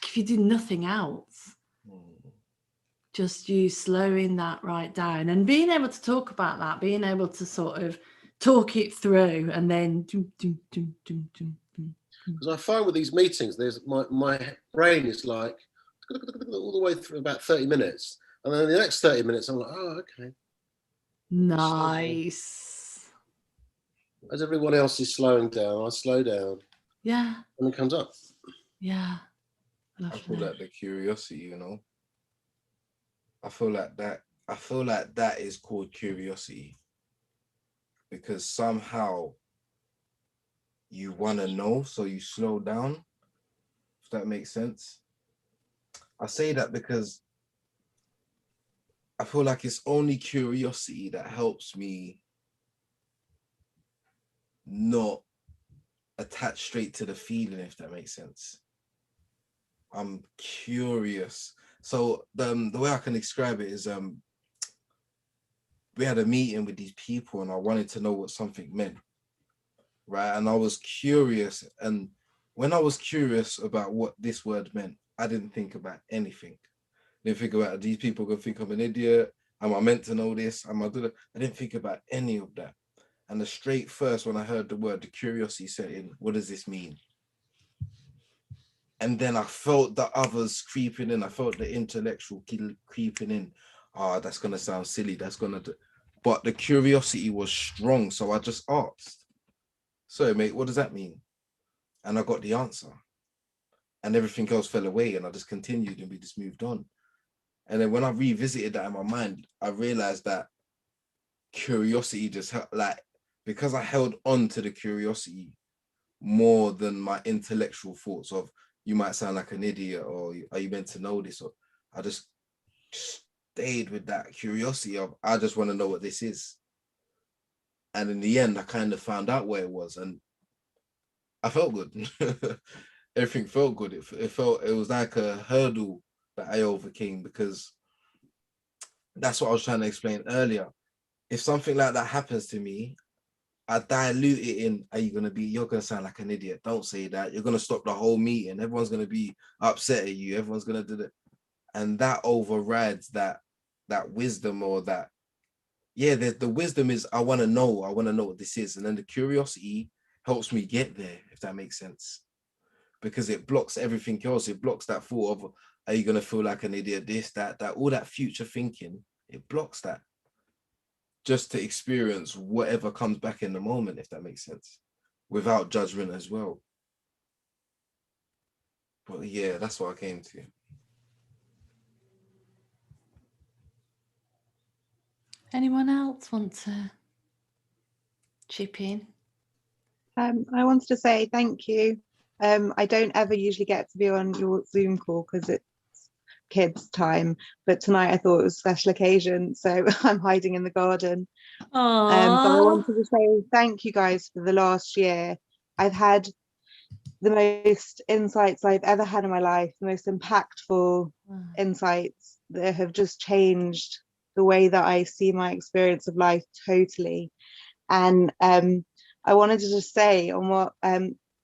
like if you do nothing else, just you slowing that right down and being able to talk about that, being able to sort of talk it through, and then because I find with these meetings, there's my brain is like all the way through about 30 minutes, and then the next 30 minutes I'm like, oh, okay, nice. As everyone else is slowing down, I slow down. Yeah. And it comes up. Yeah. I feel like the curiosity, you know. I feel like that is called curiosity, because somehow you want to know, so you slow down, if that makes sense. I say that because I feel like it's only curiosity that helps me not attach straight to the feeling, if that makes sense. I'm curious. So the way I can describe it is we had a meeting with these people and I wanted to know what something meant, right? And I was curious, and when I was curious about what this word meant, I didn't think about anything. I didn't think about, these people gonna think I'm an idiot, am I meant to know this, I didn't think about any of that. And the straight first, when I heard the word, the curiosity set in, what does this mean? And then I felt the others creeping in. I felt the intellectual creeping in. Oh, that's going to sound silly. That's going to... But the curiosity was strong. So I just asked, sorry, mate, what does that mean? And I got the answer. And everything else fell away. And I just continued and we just moved on. And then when I revisited that in my mind, I realized that curiosity just like, because I held on to the curiosity more than my intellectual thoughts of, you might sound like an idiot, or are you meant to know this? Or I just stayed with that curiosity of, I just want to know what this is. And in the end, I kind of found out where it was, and I felt good. Everything felt good. It was like a hurdle that I overcame, because that's what I was trying to explain earlier. If something like that happens to me, I dilute it in, you're going to sound like an idiot. Don't say that. You're going to stop the whole meeting. Everyone's going to be upset at you. Everyone's going to do that. And that overrides that wisdom, or that, yeah, the wisdom is, I want to know what this is. And then the curiosity helps me get there, if that makes sense. Because it blocks everything else. It blocks that thought of, are you going to feel like an idiot? This, that, all that future thinking, it blocks that. Just to experience whatever comes back in the moment, if that makes sense, without judgment as well. But yeah, that's what I came to. Anyone else want to chip in? I wanted to say thank you. I don't ever usually get to be on your Zoom call because it's kids' time, but tonight I thought it was a special occasion, so I'm hiding in the garden. But I wanted to say thank you guys for the last year. I've had the most insights I've ever had in my life, the most impactful insights that have just changed the way that I see my experience of life totally. And I wanted to just say on what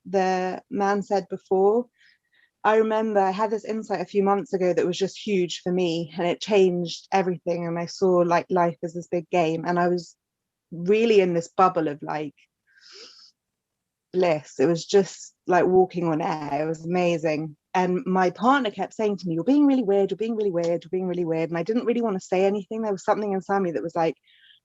the man said before, I remember I had this insight a few months ago that was just huge for me, and it changed everything. And I saw like life as this big game, and I was really in this bubble of like bliss. It was just like walking on air. It was amazing. And my partner kept saying to me, you're being really weird, you're being really weird, you're being really weird. And I didn't really want to say anything. There was something inside me that was like,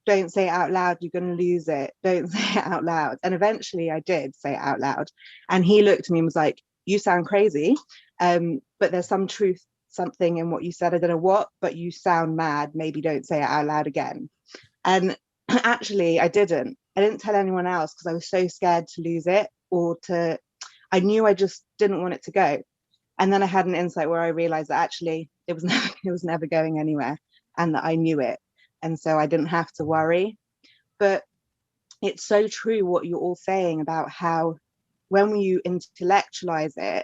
don't say it out loud, you're going to lose it. Don't say it out loud. And eventually I did say it out loud. And he looked at me and was like, you sound crazy, but there's some truth, something in what you said. I don't know what, but you sound mad. Maybe don't say it out loud again. And actually, I didn't tell anyone else because I was so scared to lose it, I knew I just didn't want it to go. And then I had an insight where I realized that actually it was never going anywhere, and that I knew it. And so I didn't have to worry. But it's so true what you're all saying about how when you intellectualize it,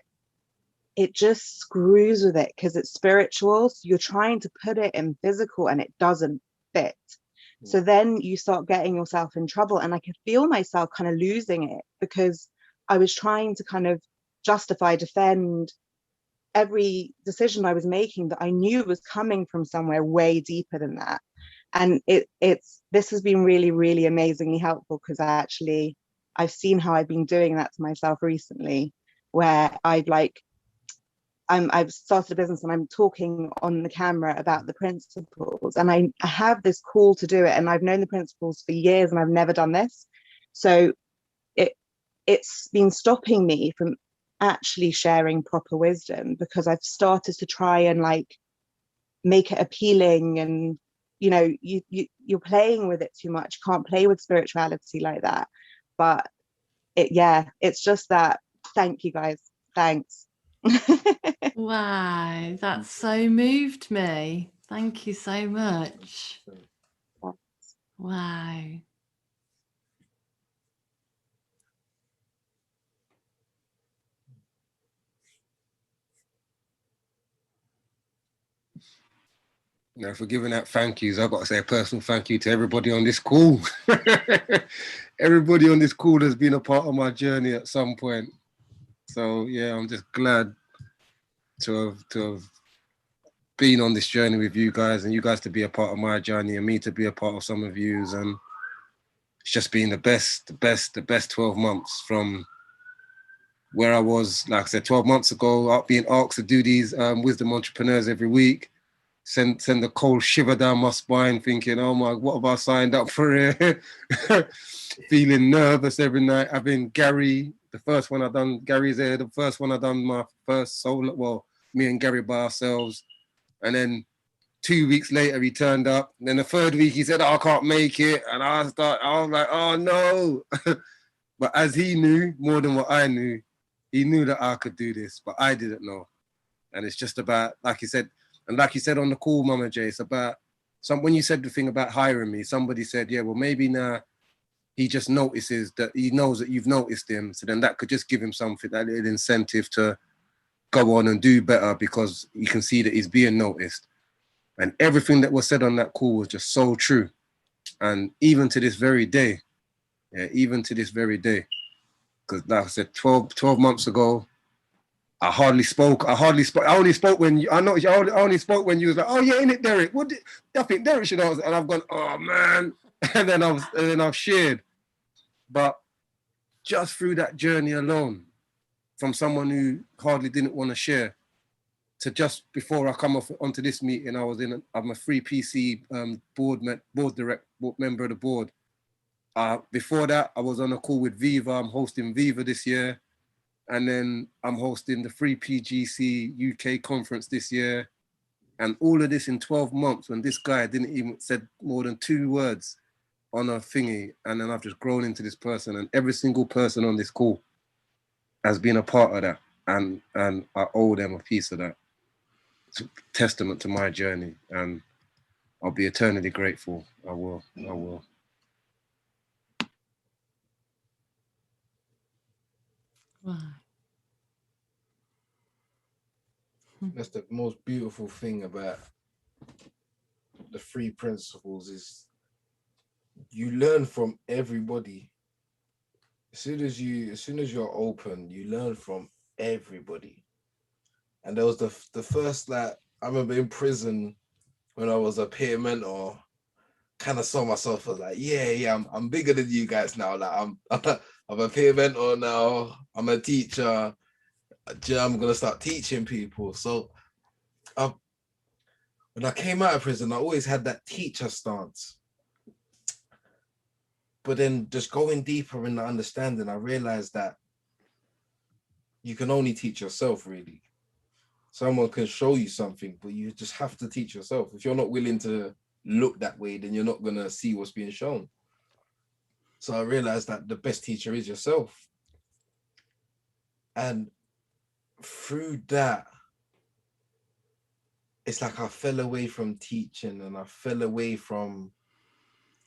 it just screws with it because it's spiritual. So you're trying to put it in physical and it doesn't fit. So then you start getting yourself in trouble. And I could feel myself kind of losing it because I was trying to kind of justify, defend every decision I was making that I knew was coming from somewhere way deeper than that. And this has been really, really amazingly helpful, because I've seen how I've been doing that to myself recently, where I've started a business and I'm talking on the camera about the principles, and I have this call to do it, and I've known the principles for years and I've never done this. So it's been stopping me from actually sharing proper wisdom, because I've started to try and like make it appealing, and you know, you're playing with it too much. You can't play with spirituality like that. But it's just that. Thank you guys. Thanks. Wow, that so moved me. Thank you so much. Wow. Now, for giving out thank yous, I've got to say a personal thank you to everybody on this call. Everybody on this call has been a part of my journey at some point. So yeah, I'm just glad to have been on this journey with you guys, and you guys to be a part of my journey, and me to be a part of some of yous. And it's just been the best 12 months, from where I was, like I said, 12 months ago, being asked to do these wisdom entrepreneurs every week. Send the cold shiver down my spine, thinking, oh my, what have I signed up for here? Feeling nervous every night. Having Gary, the first one I done, Gary's there, the first one I done my first solo, well, me and Gary by ourselves. And then 2 weeks later, he turned up. And then the third week, he said, oh, I can't make it. And I was like, oh no. But as he knew, more than what I knew, he knew that I could do this, but I didn't know. And it's just about, like he said, and like you said on the call, MamaJ, it's about when you said the thing about hiring me, somebody said, yeah, well, maybe now he just notices that he knows that you've noticed him. So then that could just give him something, that little incentive to go on and do better, because you can see that he's being noticed. And everything that was said on that call was just so true. And even to this very day, because like I said, 12 months ago, I only spoke when you, I only spoke when you was like, oh yeah, innit, Derrick? I think Derrick should answer. And I've gone, oh man. and then I've shared. But just through that journey alone, from someone who hardly didn't want to share, to just before I come onto this meeting, I'm a free PC board member of the board. Before that, I was on a call with Viva. I'm hosting Viva this year. And then I'm hosting the Free PGC UK conference this year. And all of this in 12 months, when this guy didn't even said more than 2 words on a thingy. And then I've just grown into this person, and every single person on this call has been a part of that. And I owe them a piece of that. It's a testament to my journey, and I'll be eternally grateful. I will. Wow. That's the most beautiful thing about the 3 principles, is you learn from everybody. As soon as you're open, you learn from everybody. And there was the first, like, I remember in prison when I was a peer mentor, kind of saw myself as like, I'm bigger than you guys now. Like I'm a peer mentor now. I'm a teacher. I'm gonna start teaching people. So when I came out of prison, I always had that teacher stance. But then just going deeper in the understanding, I realized that you can only teach yourself, really. Someone can show you something, but you just have to teach yourself. If you're not willing to look that way, then you're not going to see what's being shown. So I realized that the best teacher is yourself. And through that, it's like I fell away from teaching, and I fell away from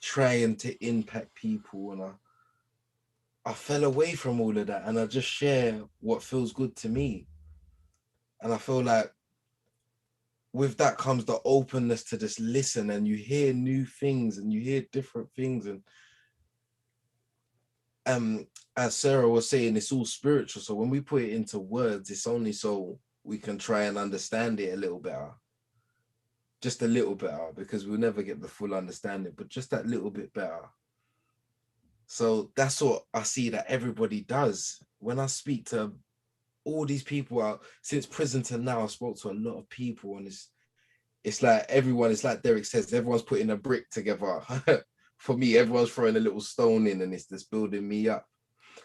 trying to impact people, and I fell away from all of that, and I just share what feels good to me. And I feel like with that comes the openness to just listen, and you hear new things and you hear different things. And as Sarah was saying, it's all spiritual. So when we put it into words, it's only so we can try and understand it a little better. Just a little better, because we'll never get the full understanding, but just that little bit better. So that's what I see that everybody does. When I speak to all these people out since prison to now, I spoke to a lot of people, and it's like everyone, it's like Derrick says, everyone's putting a brick together. For me, everyone's throwing a little stone in, and it's just building me up.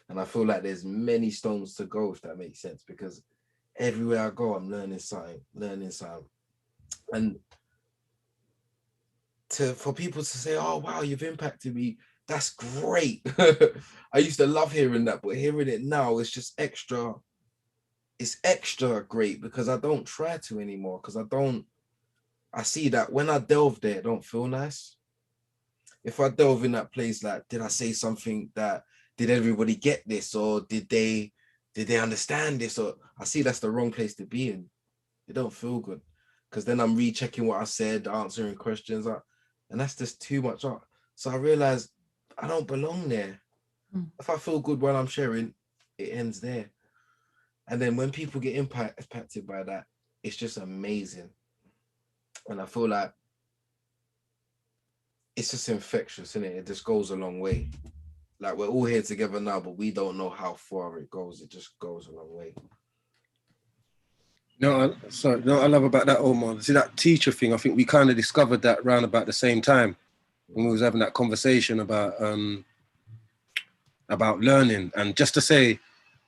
And I feel like there's many stones to go, if that makes sense, because everywhere I go, I'm learning something. And for people to say, oh, wow, you've impacted me, that's great. I used to love hearing that, but hearing it now, it's just extra. It's extra great, because I don't try to anymore, because I see that when I delve there, it don't feel nice. If I delve in that place, like, did I say something that, did everybody get this, or did they understand this? Or I see that's the wrong place to be in. It don't feel good, because then I'm rechecking what I said, answering questions, and that's just too much. So I realized I don't belong there. If I feel good while I'm sharing, it ends there. And then when people get impacted by that, it's just amazing. And I feel like it's just infectious, isn't it? It just goes a long way. Like, we're all here together now, but we don't know how far it goes. It just goes a long way. No, I love about that, Omar. See, that teacher thing, I think we kind of discovered that around about the same time when we was having that conversation about learning. And just to say,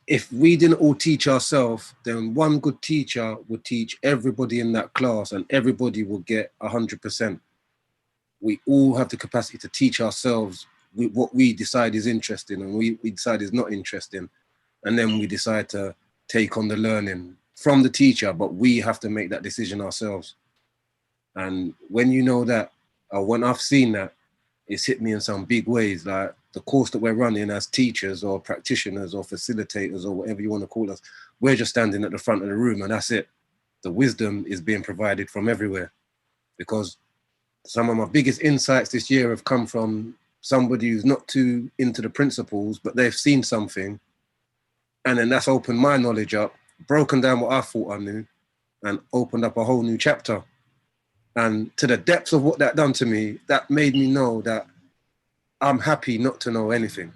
if we didn't all teach ourselves, then one good teacher would teach everybody in that class, and everybody will get 100%. We all have the capacity to teach ourselves what we decide is interesting, and we decide is not interesting. And then we decide to take on the learning from the teacher, but we have to make that decision ourselves. And when you know that, or when I've seen that, it's hit me in some big ways. Like the course that we're running as teachers or practitioners or facilitators or whatever you want to call us, we're just standing at the front of the room, and that's it. The wisdom is being provided from everywhere, because some of my biggest insights this year have come from somebody who's not too into the principles, but they've seen something, and then that's opened my knowledge up, broken down what I thought I knew, and opened up a whole new chapter. And to the depths of what that done to me, that made me know that I'm happy not to know anything,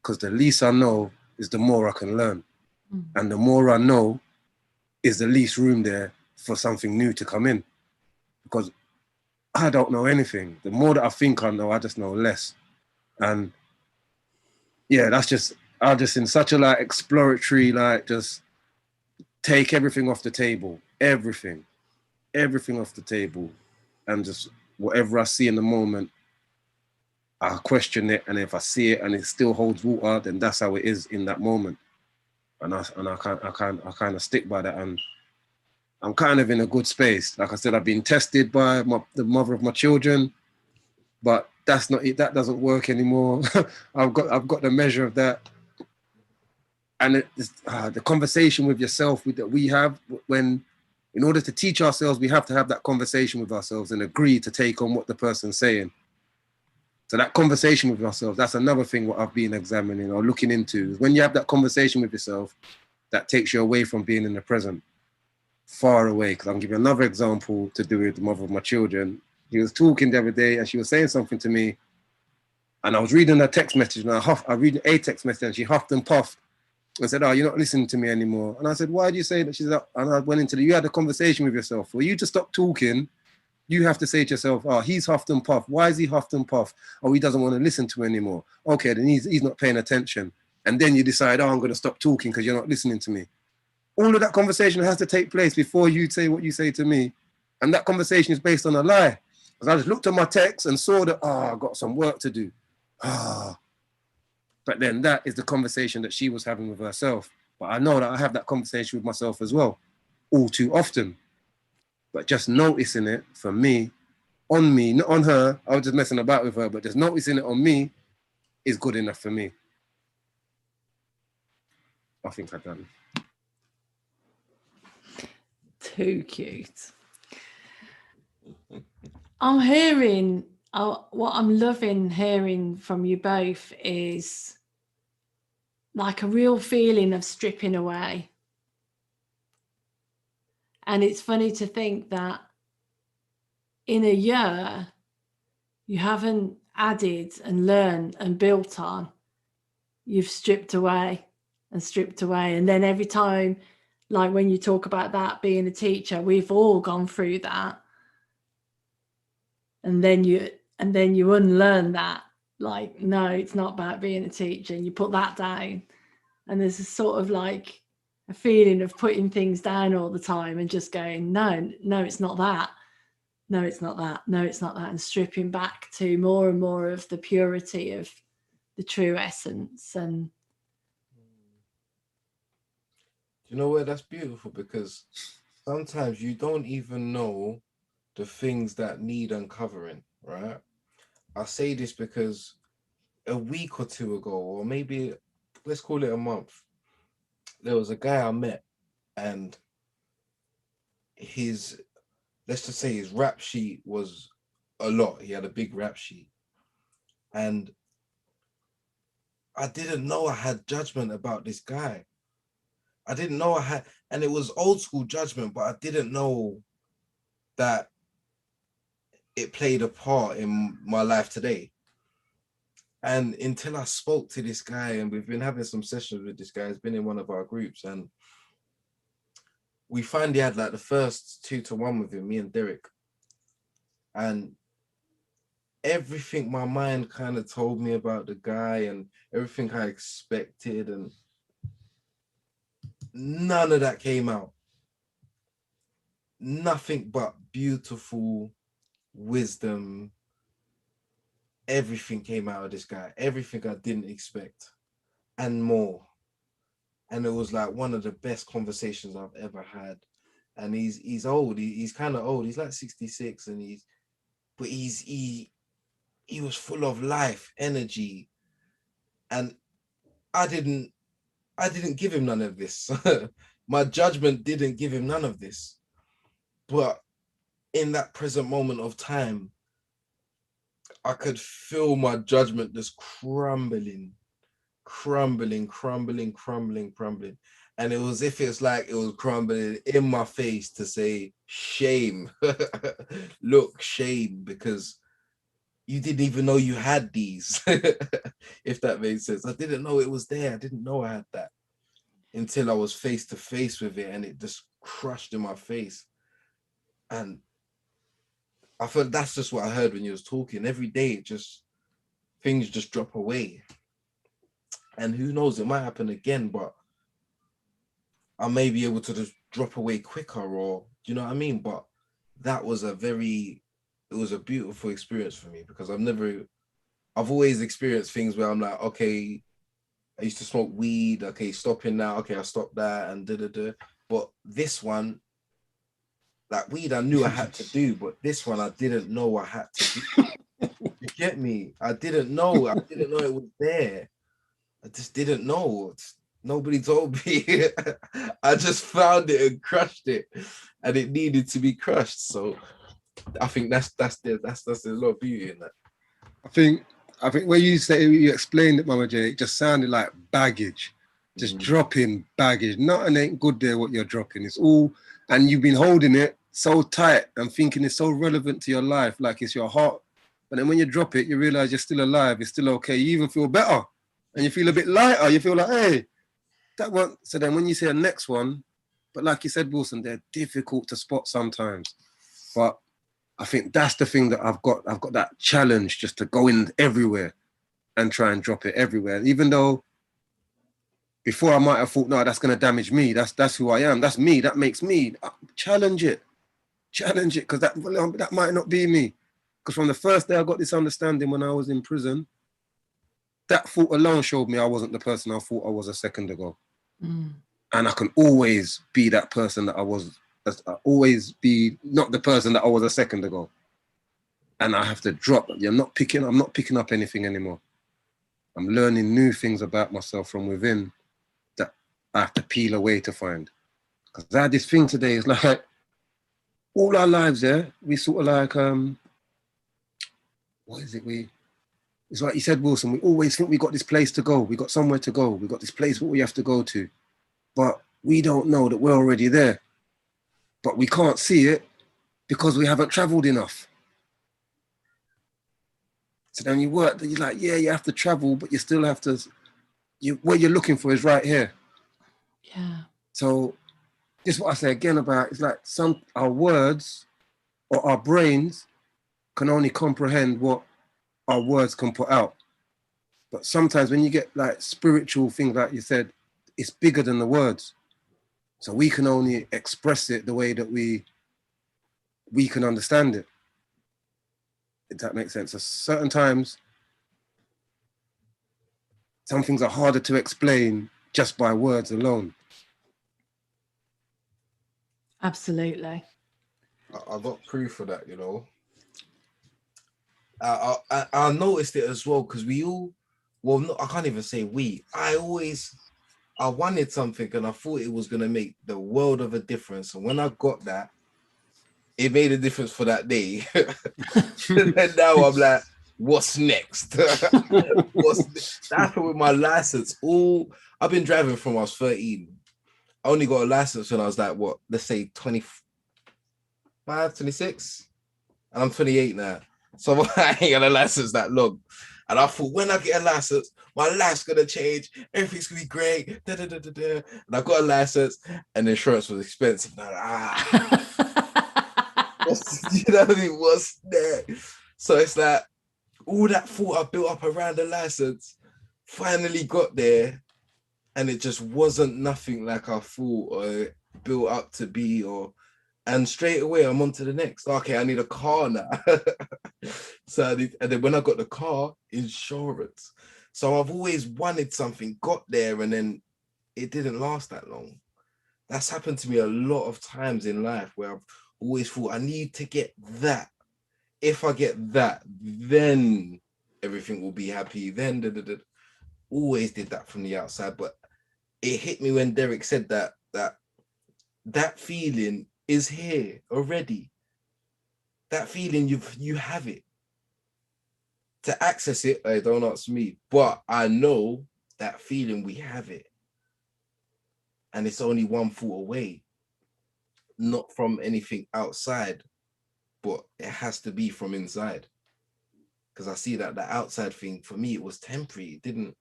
because the least I know is the more I can learn. And the more I know is the least room there for something new to come in, because I don't know anything. The more that I think I know, I just know less. And yeah, I'm just in such a like exploratory, like just take everything off the table, everything off the table, and just whatever I see in the moment, I question it, and if I see it and it still holds water, then that's how it is in that moment. And I kind of stick by that, and I'm kind of in a good space. Like I said, I've been tested by the mother of my children, but that's not it. That doesn't work anymore. I've got the measure of that. And the conversation with yourself that we have, when in order to teach ourselves, we have to have that conversation with ourselves and agree to take on what the person's saying. So that conversation with ourselves, that's another thing what I've been examining or looking into. When you have that conversation with yourself, that takes you away from being in the present, far away. Because I'll give you another example to do with the mother of my children. She was talking the other day and she was saying something to me, and I was reading a text message, and I read a text message, and she huffed and puffed and said, "Oh, you're not listening to me anymore." And I said, "Why do you say that?" She said, and I went into you had a conversation with yourself. For you to stop talking, you have to say to yourself, "Oh, he's huffed and puffed. Why is he huffed and puffed? Oh, he doesn't want to listen to me anymore. Okay, then he's not paying attention." And then you decide, "Oh, I'm going to stop talking because you're not listening to me." All of that conversation has to take place before you say what you say to me. And that conversation is based on a lie. Because I just looked at my text and saw that, I've got some work to do. But then that is the conversation that she was having with herself. But I know that I have that conversation with myself as well, all too often. But just noticing it for me, on me, not on her, I was just messing about with her, but just noticing it on me is good enough for me. I think I've done. Too cute. I'm hearing, what I'm loving hearing from you both is like a real feeling of stripping away. And it's funny to think that in a year, you haven't added and learned and built on. You've stripped away and stripped away. And then every time, like when you talk about that being a teacher, we've all gone through that. And then you unlearn that. Like, no, it's not about being a teacher. And you put that down. And there's a sort of like a feeling of putting things down all the time and just going, no, it's not that. No, it's not that. No, it's not that. And stripping back to more and more of the purity of the true essence. And you know where that's beautiful? Because sometimes you don't even know the things that need uncovering, right? I say this because a week or two ago, or maybe let's call it a month, there was a guy I met, and let's just say his rap sheet was a lot. He had a big rap sheet. And I didn't know I had judgment about this guy. I didn't know and it was old school judgment, but I didn't know that it played a part in my life today. And until I spoke to this guy, and we've been having some sessions with this guy, he's been in one of our groups, and we finally had like the first 2-to-1 with him, me and Derrick. And everything my mind kind of told me about the guy and everything I expected, and none of that came out. Nothing but beautiful wisdom. Everything came out of this guy. Everything I didn't expect and more. And it was like one of the best conversations I've ever had. And he's old. He's kind of old. He's like 66, and he was full of life, energy. And I didn't give him none of this. My judgment didn't give him none of this. But in that present moment of time, I could feel my judgment just crumbling. And it was if it's like it was crumbling in my face to say, shame. Look, shame, because you didn't even know you had these, if that makes sense. I didn't know it was there. I didn't know I had that until I was face to face with it, and it just crushed in my face. And I felt that's just what I heard when you was talking. Every day, things just drop away. And who knows, it might happen again, but I may be able to just drop away quicker, or, you know what I mean? But that was it was a beautiful experience for me, because I've always experienced things where I'm like, okay, I used to smoke weed, okay, stopping now, okay, I stopped that, and da-da-da. But this one, like weed, I knew I had to do, but this one I didn't know I had to do. You get me? I didn't know it was there. I just didn't know. Nobody told me. I just found it and crushed it, and it needed to be crushed. So I think that's a lot of beauty in that. I think when you explained it, MamaJ, it just sounded like baggage, just dropping baggage. Nothing ain't good there what you're dropping. It's all, and you've been holding it so tight and thinking it's so relevant to your life, like it's your heart. But then when you drop it, you realize you're still alive. It's still okay. You even feel better, and you feel a bit lighter. You feel like, hey, that one. So then when you see the next one, but like you said, Wilson, they're difficult to spot sometimes. But I think that's the thing that I've got that challenge, just to go in everywhere and try and drop it everywhere. Even though before I might have thought, no, that's going to damage me. That's who I am. That's me. That makes me. Challenge it, because that might not be me. Because from the first day I got this understanding when I was in prison, that thought alone showed me I wasn't the person I thought I was a second ago. And I can always be that person that I was. Always be not the person that I was a second ago. And I have to drop. I'm not picking up anything anymore. I'm learning new things about myself from within that I have to peel away to find. Because I had this thing today, it's like all our lives, we sort of like, what is it? It's like you said, Wilson, we always think we got this place to go. We got somewhere to go. We got this place what we have to go to. But we don't know that we're already there. but we can't see it because we haven't traveled enough. So then you work, you're like, yeah, you have to travel, but you still have to, what you're looking for is right here. Yeah. So this is what I say again about, it's like our words or our brains can only comprehend what our words can put out. But sometimes when you get like spiritual things, like you said, it's bigger than the words. So we can only express it the way that we can understand it. If that makes sense. So certain times, some things are harder to explain just by words alone. Absolutely. I got proof of that, you know. I noticed it as well because we all, well, no, I can't even say we. I wanted something and I thought it was gonna make the world of a difference. And when I got that, it made a difference for that day. And now I'm like, what's next? That's with my license. I've been driving from I was 13. I only got a license when I was like, what, let's say 25, 26, and I'm 28 now. So I ain't got a license that long. And I thought, when I get a license, my life's gonna change. Everything's gonna be great. Da, da, da, da, da. And I got a license, and the insurance was expensive. And I'm like, you know what I mean? What's there? So it's like all that thought I built up around the license finally got there, and it just wasn't nothing like I thought or built up to be. And straight away I'm on to the next. Okay, I need a car now. And then when I got the car, insurance. So I've always wanted something, got there, and then it didn't last that long. That's happened to me a lot of times in life where I've always thought I need to get that. If I get that, then everything will be happy. Then always did that from the outside. But it hit me when Derrick said that feeling is here already. That feeling, you have it. To access it, don't ask me. But I know that feeling, we have it. And it's only one thought away. Not from anything outside, but it has to be from inside. Because I see that the outside thing, for me, it was temporary. It didn't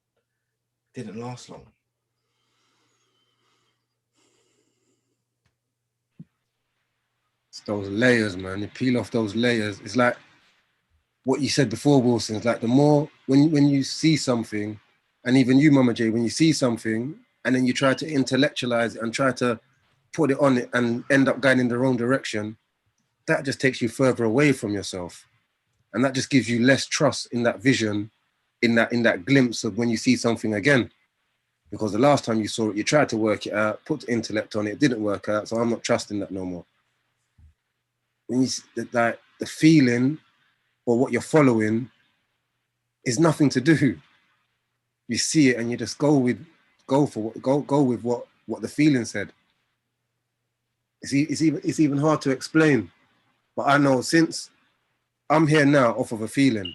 last long. It's those layers, man. You peel off those layers. It's like what you said before, Wilson. It's like the more, when you see something, and even you, MamaJ, when you see something, and then you try to intellectualize it and try to put it on it and end up going in the wrong direction, that just takes you further away from yourself. And that just gives you less trust in that vision, in that glimpse of when you see something again. Because the last time you saw it, you tried to work it out, put the intellect on it, it didn't work out, so I'm not trusting that no more. When you the feeling or what you're following is nothing to do. You see it and you just go with what the feeling said. It's even hard to explain, but I know since I'm here now off of a feeling.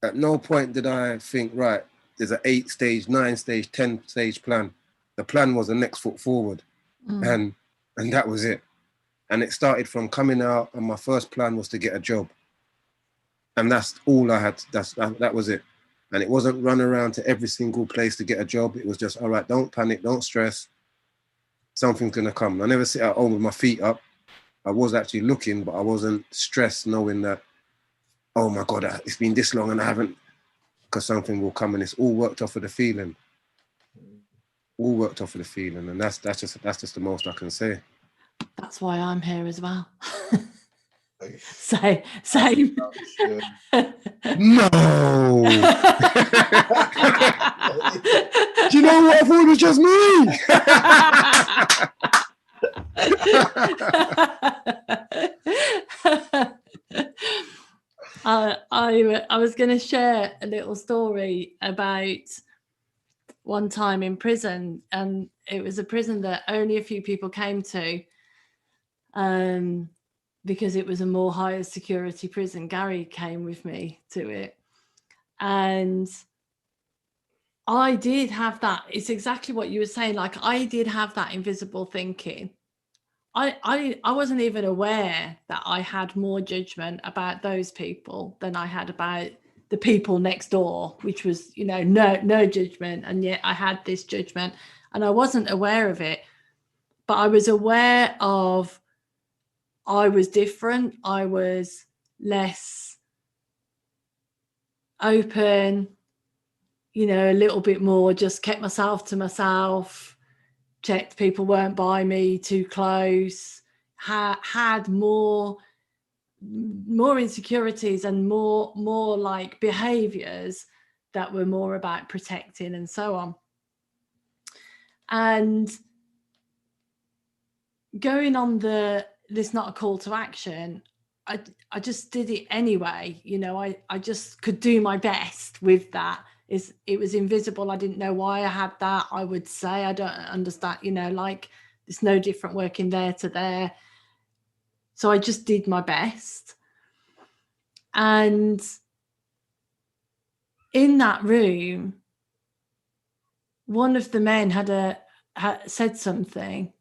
At no point did I think, right, there's an 8-stage, 9-stage, 10-stage plan. The plan was the next foot forward, and that was it. And it started from coming out, and my first plan was to get a job, and that's all I had. That was it. And it wasn't run around to every single place to get a job. It was just, all right, don't panic, don't stress. Something's gonna come. I never sit at home with my feet up. I was actually looking, but I wasn't stressed, knowing that, oh my God, it's been this long and I haven't, because something will come. And it's all worked off of the feeling. All worked off of the feeling, and that's just the most I can say. That's why I'm here as well. Same. No. Do you know what? I thought it was just me. I was going to share a little story about one time in prison, and it was a prison that only a few people came to, because it was a more higher security prison. Gary came with me to it, and I did have that. It's exactly what you were saying. Like, I did have that invisible thinking I wasn't even aware that I had more judgment about those people than I had about the people next door, which was, you know, no judgment. And yet I had this judgment and I wasn't aware of it, but I was aware of I was different. I was less open, you know, a little bit more, just kept myself to myself, checked people weren't by me too close, had more insecurities and more like behaviors that were more about protecting and so on. And going on this not a call to action, I just did it anyway. You know, I just could do my best with that. It was invisible. I didn't know why I had that. I would say, I don't understand, you know, like it's no different working there to there. So I just did my best. And in that room, one of the men had said something,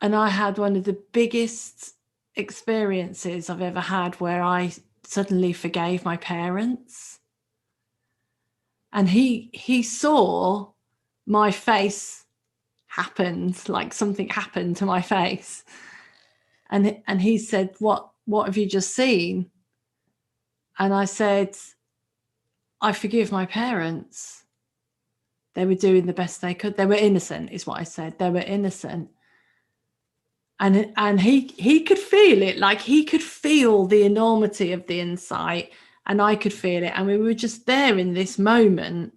and I had one of the biggest experiences I've ever had where I suddenly forgave my parents. And he saw my face happened, like something happened to my face. And he said, what have you just seen? And I said, I forgive my parents. They were doing the best they could. They were innocent, is what I said. They were innocent. And he could feel it, like he could feel the enormity of the insight, and I could feel it. And we were just there in this moment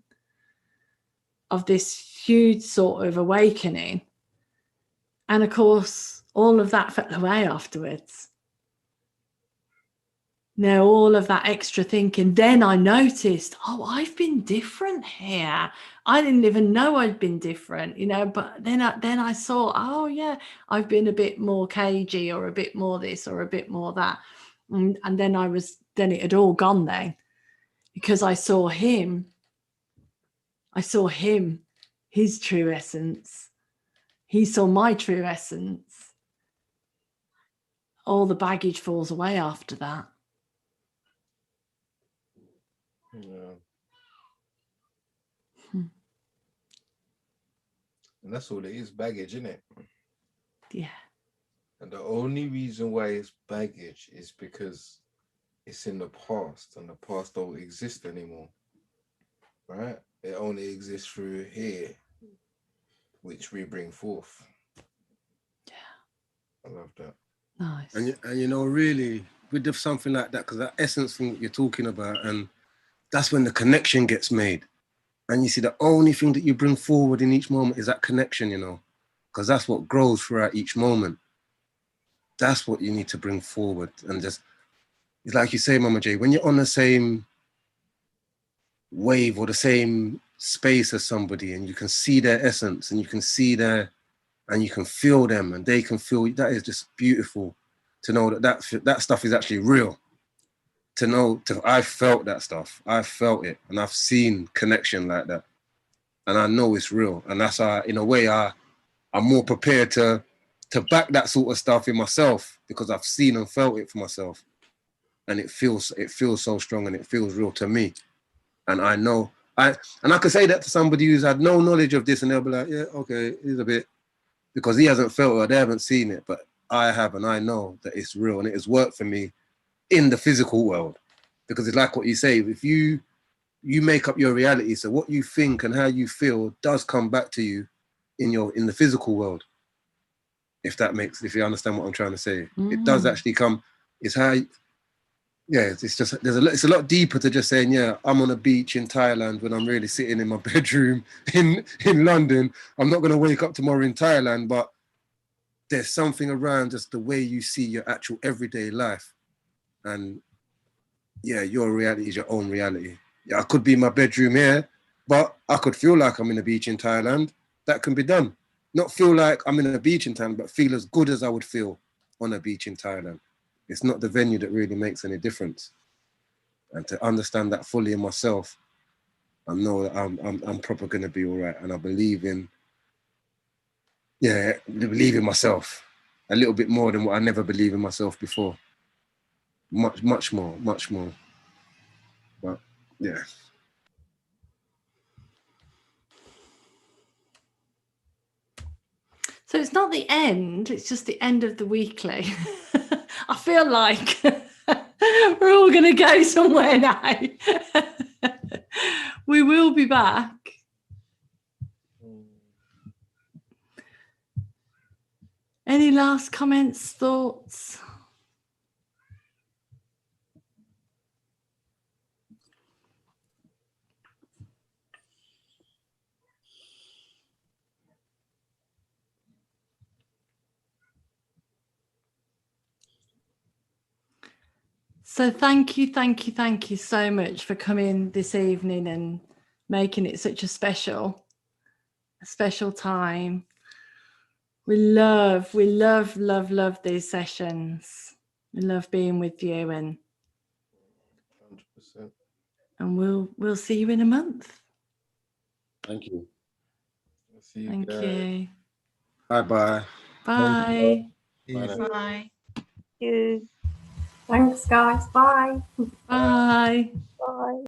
of this huge sort of awakening. And of course, all of that fell away afterwards. Now, all of that extra thinking, then I noticed, oh, I've been different here. I didn't even know I'd been different, you know, but then I saw, oh yeah, I've been a bit more cagey or a bit more this or a bit more that. And then it had all gone then, because I saw him, his true essence. He saw my true essence. All the baggage falls away after that. Yeah. And that's all it is, baggage, isn't it? Yeah. And the only reason why it's baggage is because it's in the past, and the past don't exist anymore. Right? It only exists through here, which we bring forth. Yeah. I love that. Nice. And you know, really, with something like that, because that essence thing that you're talking about, and that's when the connection gets made. And you see, the only thing that you bring forward in each moment is that connection, you know, because that's what grows throughout each moment. That's what you need to bring forward. And just, it's like you say, MamaJ, when you're on the same wave or the same space as somebody, and you can see their essence, and you can see and you can feel them, and they can feel, that is just beautiful to know that stuff is actually real. I felt that stuff. I felt it, and I've seen connection like that, and I know it's real. And that's in a way, I'm more prepared to back that sort of stuff in myself, because I've seen and felt it for myself, and it feels so strong, and it feels real to me. And I know, I can say that to somebody who's had no knowledge of this, and they'll be like, yeah, okay, it's a bit, because he hasn't felt it or they haven't seen it, but I have, and I know that it's real, and it has worked for me in the physical world. Because it's like what you say, if you make up your reality, so what you think and how you feel does come back to you in the physical world. If you understand what I'm trying to say. It does actually come, it's how, it's just, it's a lot deeper to just saying, yeah, I'm on a beach in Thailand when I'm really sitting in my bedroom in London. I'm not going to wake up tomorrow in Thailand, but there's something around just the way you see your actual everyday life. And yeah, your reality is your own reality. Yeah, I could be in my bedroom here, but I could feel like I'm in a beach in Thailand. That can be done. Not feel like I'm in a beach in Thailand, but feel as good as I would feel on a beach in Thailand. It's not the venue that really makes any difference. And to understand that fully in myself, I know that I'm probably going to be all right. And I believe in yeah, believe in myself a little bit more than what I never believed in myself before. Much more. But yeah. So it's not the end, it's just the end of the weekly. I feel like we're all going to go somewhere now. We will be back. Any last comments, thoughts? So thank you so much for coming this evening and making it such a special time. We love these sessions. We love being with you, and 100%. And we'll see you in a month. Thank you. I'll see you Thank guys. you. Bye. Bye. Bye. You. Thanks, guys. Bye. Bye. Bye.